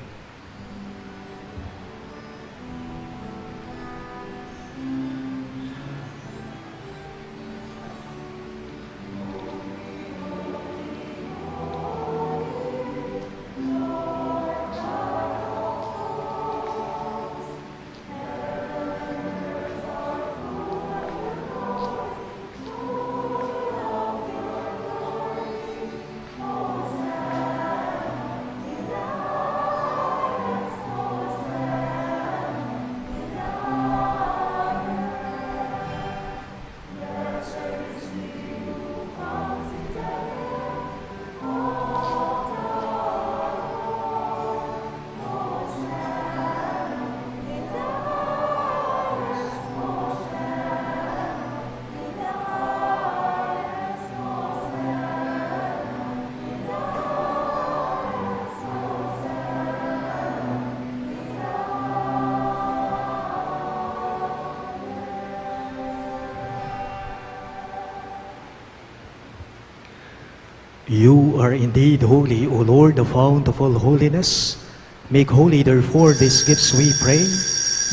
You are indeed holy, O Lord, the fount of all holiness. Make holy, therefore, these gifts, we pray,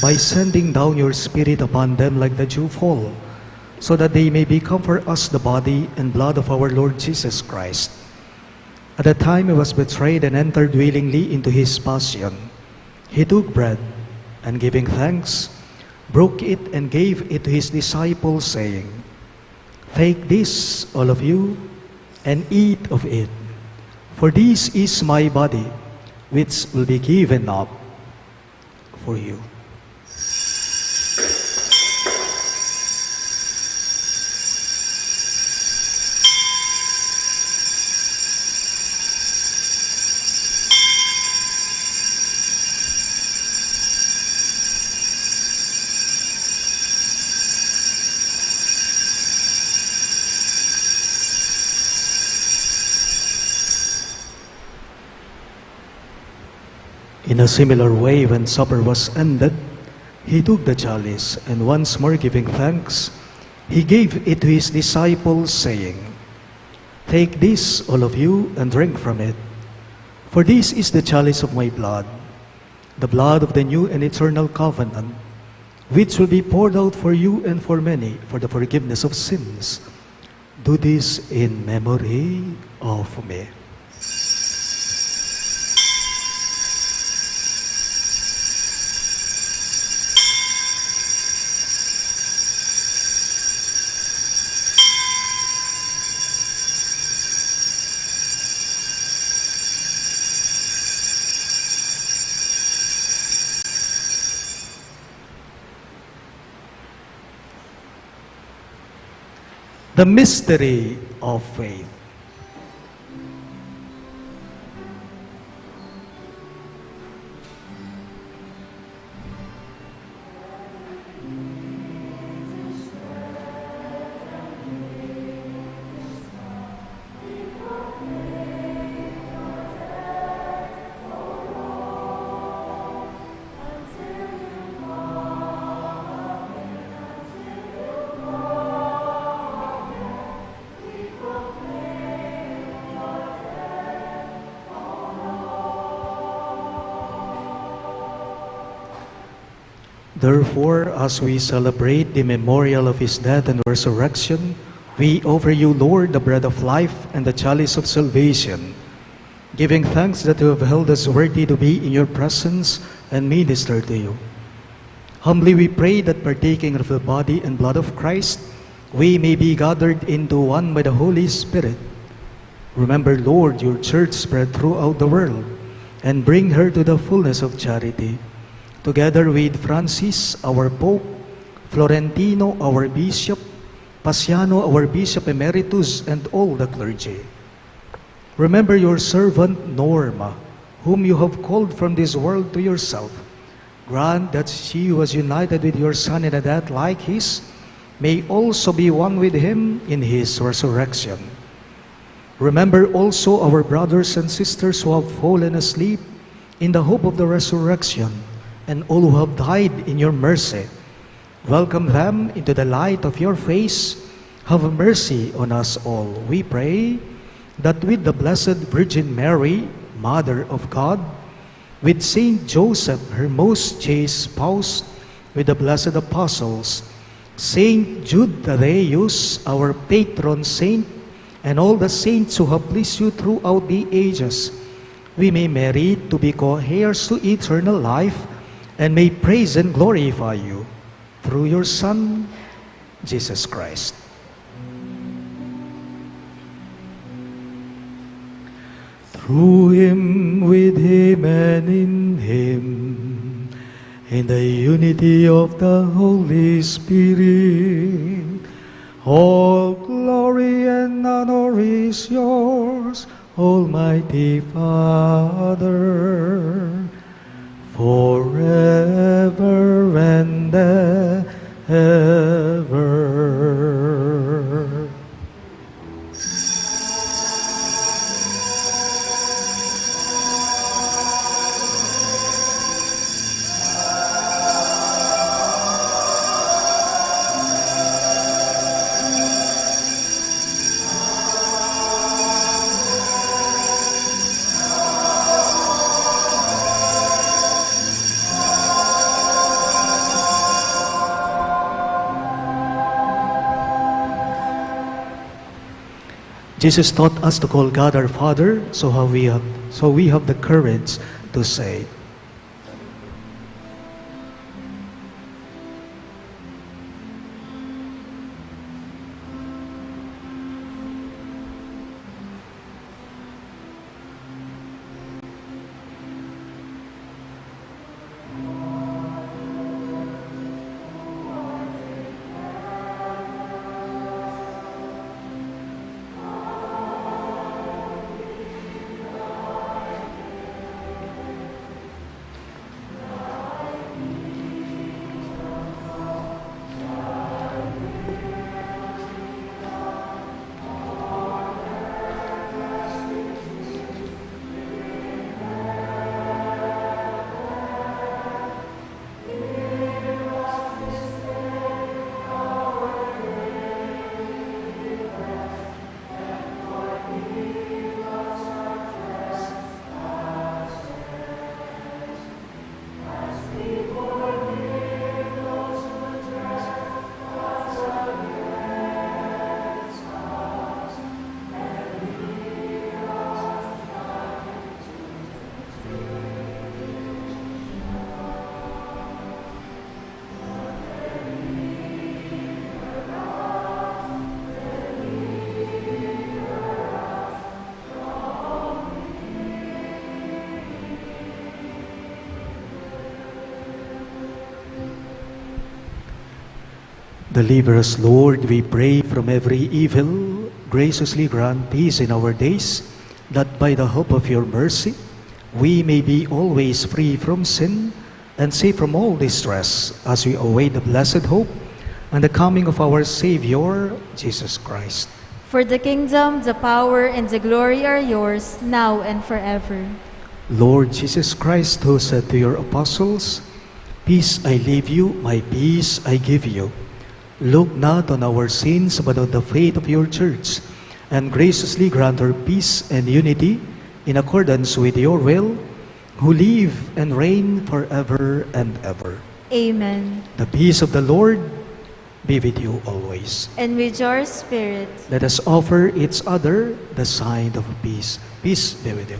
by sending down your Spirit upon them like the dewfall, so that they may become for us the body and blood of our Lord Jesus Christ. At the time he was betrayed and entered willingly into his passion, he took bread, and giving thanks, broke it and gave it to his disciples, saying, "Take this, all of you, and eat of it. For this is my body, which will be given up for you." In a similar way, when supper was ended, he took the chalice, and once more giving thanks, he gave it to his disciples, saying, "Take this, all of you, and drink from it. For this is the chalice of my blood, the blood of the new and eternal covenant, which will be poured out for you and for many for the forgiveness of sins. Do this in memory of me." The mystery of faith. Therefore, as we celebrate the memorial of his death and resurrection, we offer you, Lord, the bread of life and the chalice of salvation, giving thanks that you have held us worthy to be in your presence and minister to you. Humbly we pray that partaking of the body and blood of Christ, we may be gathered into one by the Holy Spirit. Remember, Lord, your church spread throughout the world, and bring her to the fullness of charity. Together with Francis, our Pope, Florentino, our Bishop, Pasiano, our Bishop Emeritus, and all the clergy. Remember your servant Norma, whom you have called from this world to yourself. Grant that she who was united with your Son in a death like his, may also be one with him in his resurrection. Remember also our brothers and sisters who have fallen asleep in the hope of the resurrection, and all who have died in your mercy. Welcome them into the light of your face. Have mercy on us all, we pray, that with the Blessed Virgin Mary, Mother of God, with Saint Joseph, her most chaste spouse, with the blessed apostles, Saint Jude Thaddeus, our patron saint, and all the saints who have pleased you throughout the ages, we may merit to be co-heirs to eternal life, and may praise and glorify you through your Son, Jesus Christ. Through him, with him, and in him, in the unity of the Holy Spirit, all glory and honor is yours, Almighty Father, forever and ever. Jesus taught us to call God our Father, so we have the courage to say, Deliver us, Lord, we pray, from every evil. Graciously grant peace in our days, that by the hope of your mercy, we may be always free from sin and safe from all distress, as we await the blessed hope and the coming of our Savior, Jesus Christ.
For the kingdom, the power, and the glory are yours, now and forever.
Lord Jesus Christ, who said to your apostles, "Peace I leave you, my peace I give you," look not on our sins, but on the faith of your church, and graciously grant her peace and unity in accordance with your will, who live and reign forever and ever.
Amen.
The peace of the Lord be with you always.
And with your spirit.
Let us offer each other the sign of peace. Peace be with you.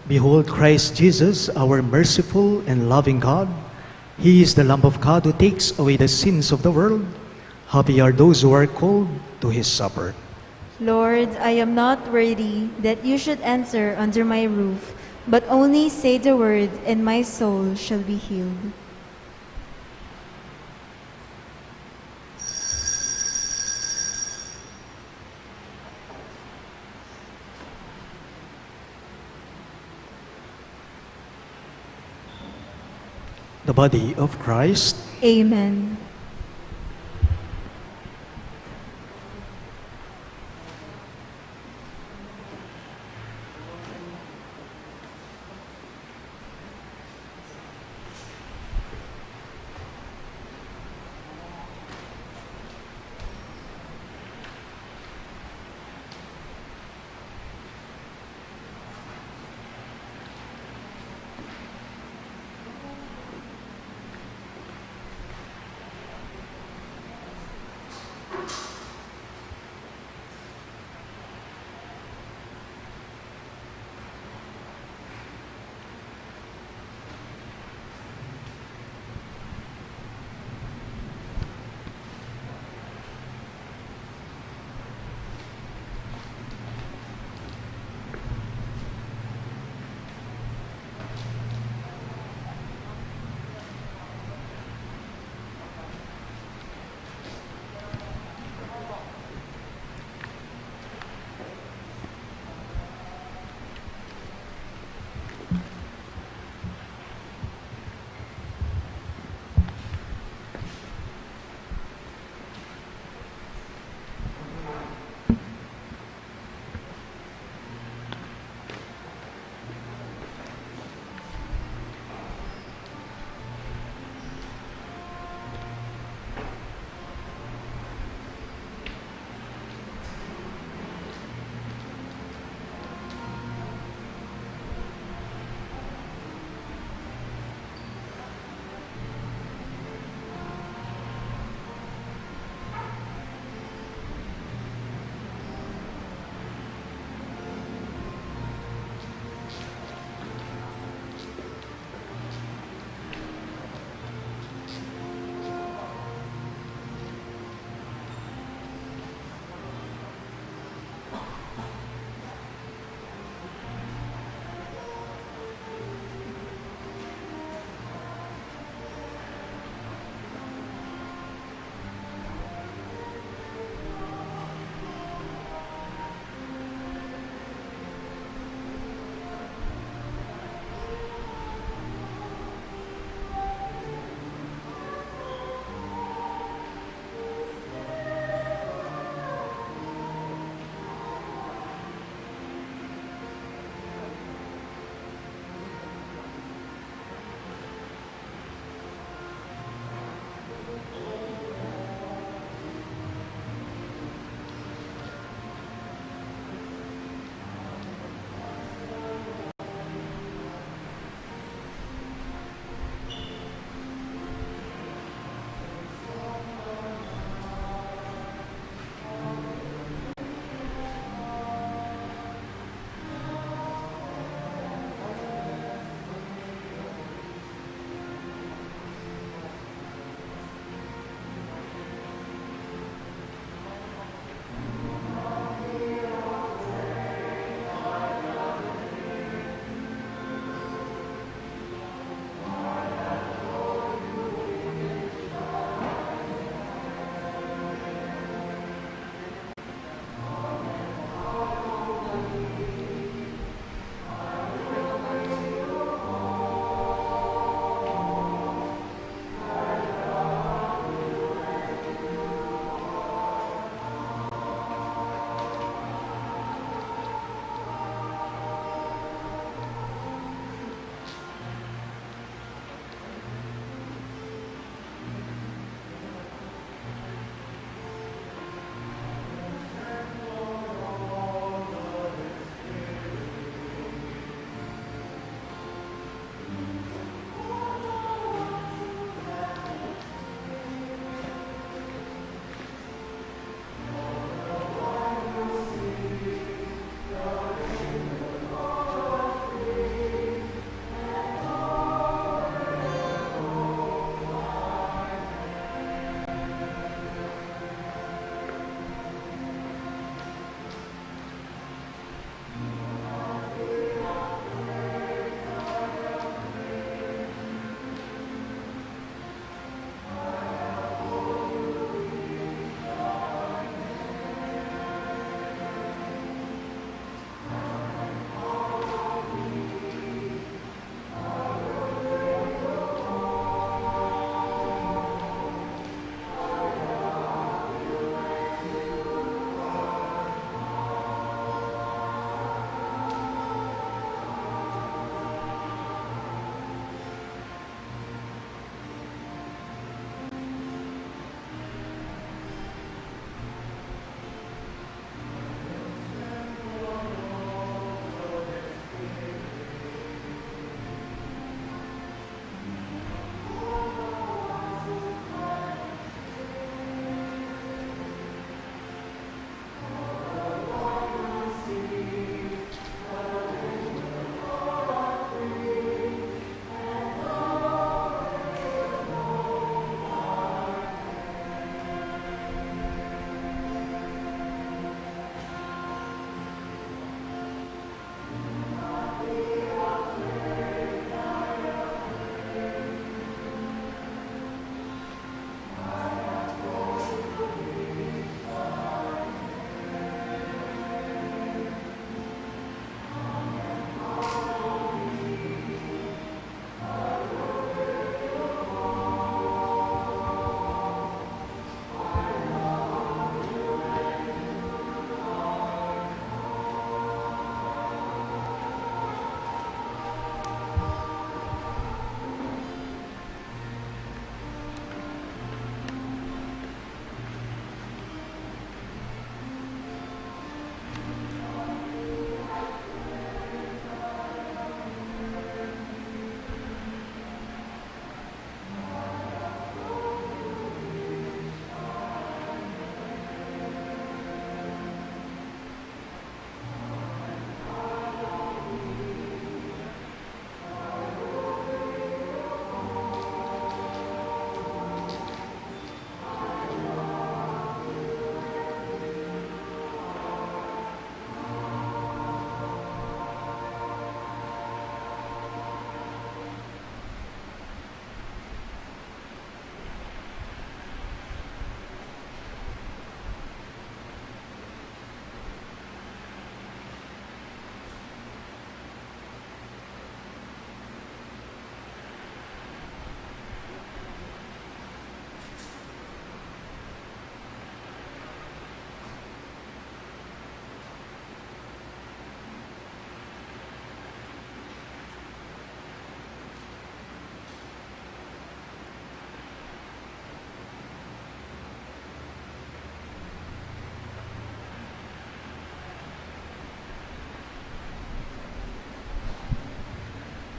Behold Christ Jesus, our merciful and loving God. He is the Lamb of God who takes away the sins of the world. Happy are those who are called to his supper.
Lord, I am not worthy that you should enter under my roof, but only say the word, and my soul shall be healed.
The body of Christ.
Amen.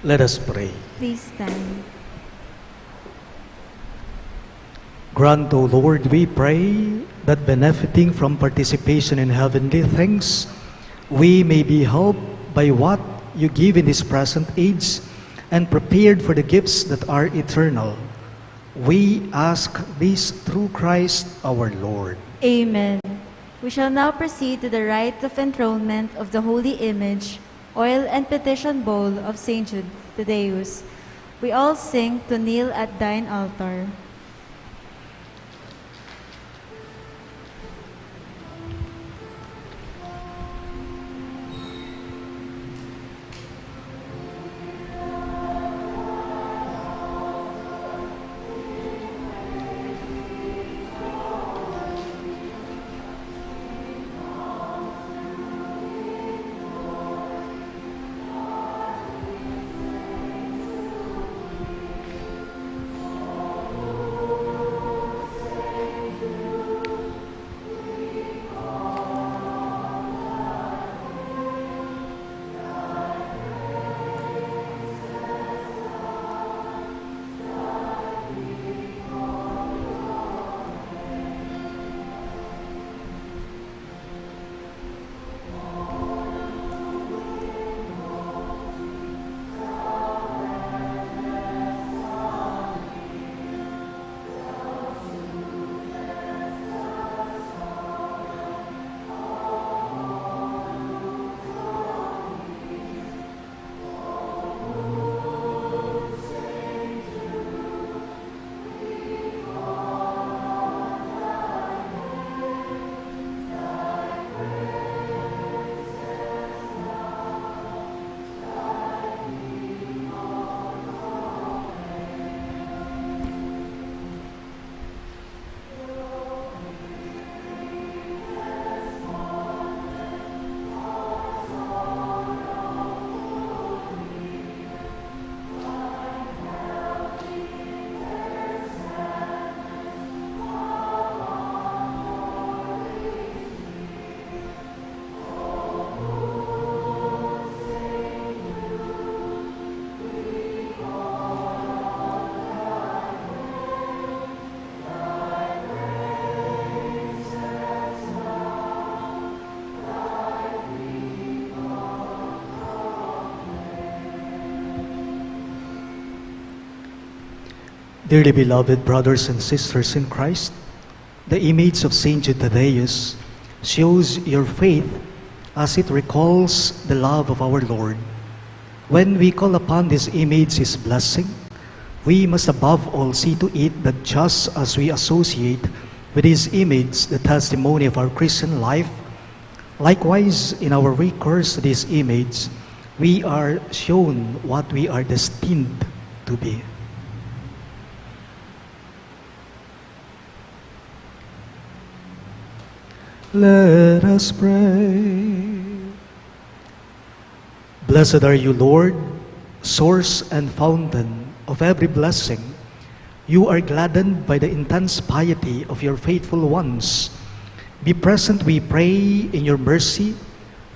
Let us pray.
Please stand.
Grant, O Lord, we pray, that benefiting from participation in heavenly things, we may be helped by what you give in this present age and prepared for the gifts that are eternal. We ask this through Christ our Lord.
Amen. We shall now proceed to the rite of enthronement of the holy image, oil and petition bowl of Saint Jude Thaddeus. We all sing to kneel at thine altar.
Dearly beloved brothers and sisters in Christ, the image of Saint Jude Thaddeus shows your faith as it recalls the love of our Lord. When we call upon this image His blessing, we must above all see to it that just as we associate with His image the testimony of our Christian life, likewise in our recourse to this image, we are shown what we are destined to be. Let us pray. Blessed are you, Lord, source and fountain of every blessing. You are gladdened by the intense piety of your faithful ones. Be present, we pray, in your mercy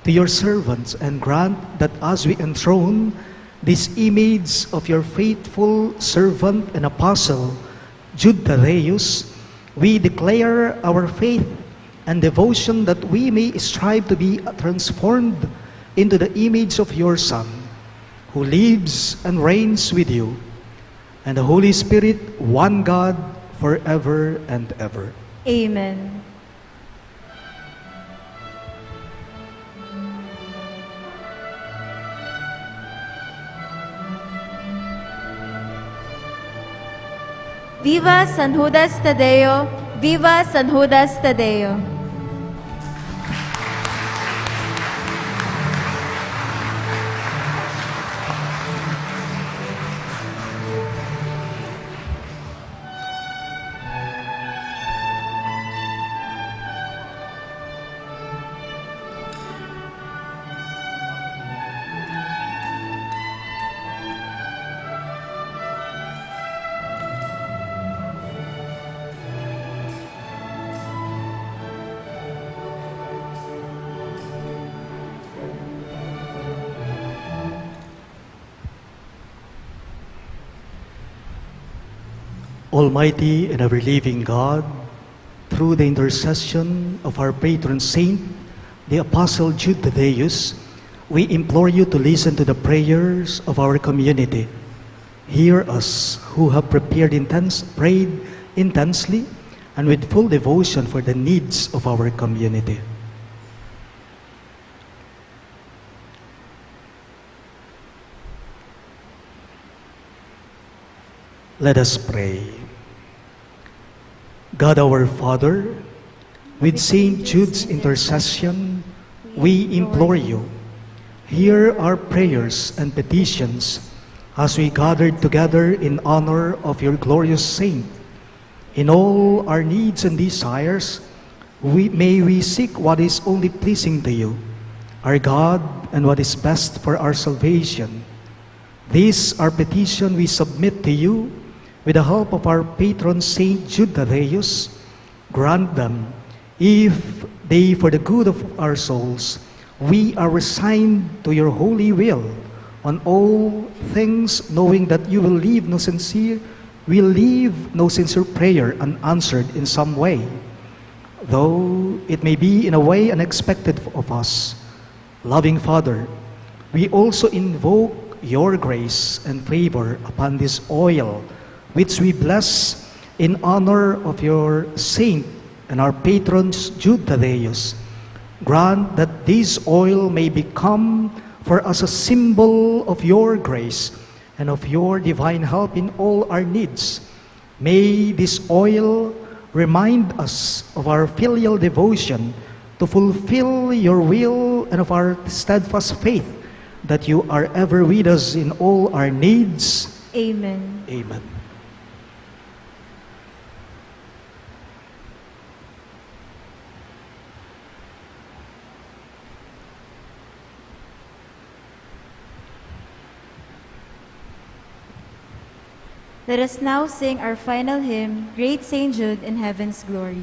to your servants, and grant that as we enthrone this image of your faithful servant and apostle, Jude Thaddeus, we declare our faith and devotion that we may strive to be transformed into the image of your Son, who lives and reigns with you, and the Holy Spirit, one God, forever and ever.
Amen. Viva San Judas Tadeo! Viva San Judas Tadeo!
Almighty and ever-living God, through the intercession of our patron saint, the Apostle Jude Thaddeus, we implore you to listen to the prayers of our community. Hear us who have prayed intensely and with full devotion for the needs of our community. Let us pray. God our Father, with Saint Jude's intercession, we implore you, hear our prayers and petitions as we gathered together in honor of your glorious saint. In all our needs and desires, may we seek what is only pleasing to you, our God, and what is best for our salvation. This, our petition, we submit to you with the help of our patron Saint Jude Thaddeus. Grant them, if they, for the good of our souls, we are resigned to your holy will on all things, knowing that you will leave no sincere prayer unanswered in some way, though it may be in a way unexpected of us. Loving Father, we also invoke your grace and favor upon this oil, which we bless in honor of your saint and our patrons Jude Thaddeus. Grant that this oil may become for us a symbol of your grace and of your divine help in all our needs. May this oil remind us of our filial devotion to fulfill your will and of our steadfast faith that you are ever with us in all our needs.
Amen.
Amen.
Let us now sing our final hymn, Great Saint Jude in Heaven's Glory.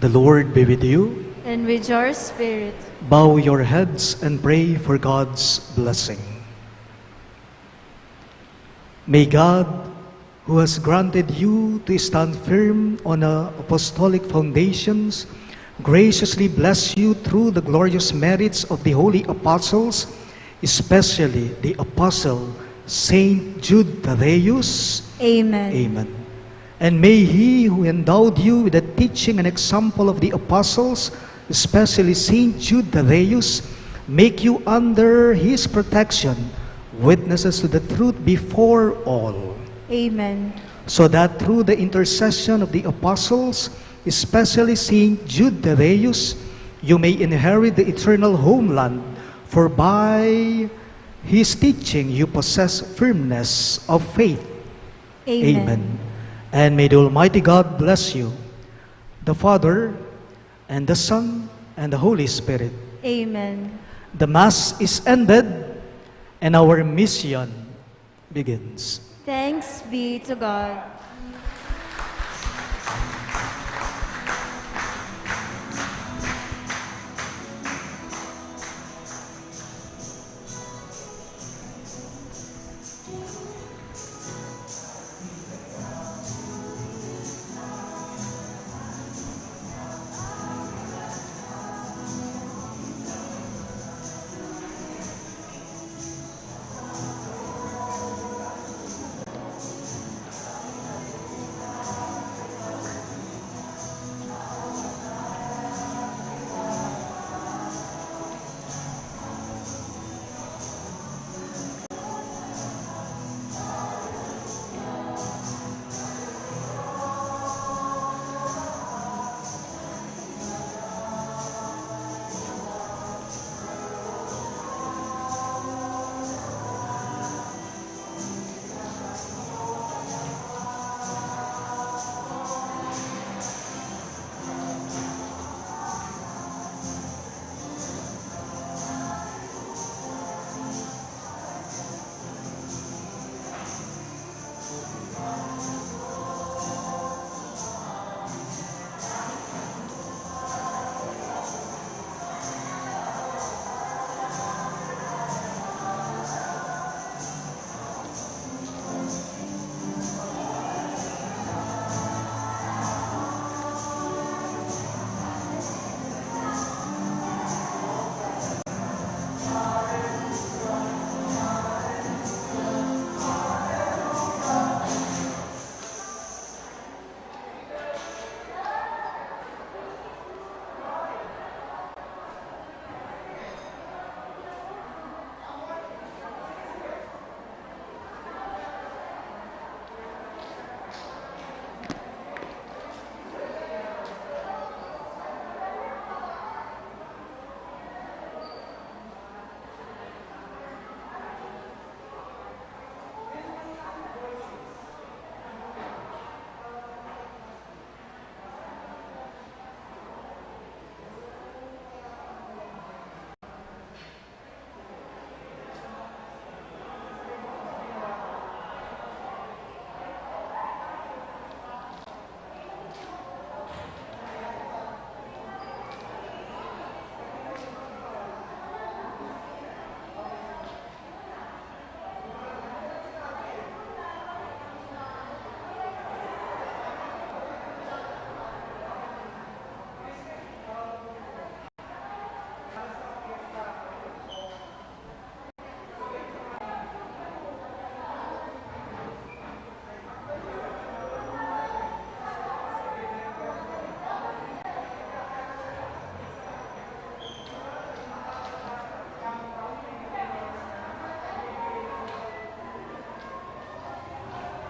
The Lord be with you.
And with your spirit.
Bow your heads and pray for God's blessing. May God, who has granted you to stand firm on apostolic foundations, graciously bless you through the glorious merits of the holy apostles, especially the apostle Saint Jude Thaddeus.
Amen.
Amen. And may He who endowed you with the teaching and example of the apostles, especially Saint Jude Thaddeus, make you under His protection, witnesses to the truth before all,
Amen.
so that through the intercession of the apostles, especially Saint Jude Thaddeus, you may inherit the eternal homeland, for by his teaching you possess firmness of faith. Amen. And may the Almighty God bless you, the Father, and the Son, and the Holy Spirit.
Amen.
The Mass is ended, and our mission begins.
Thanks be to God.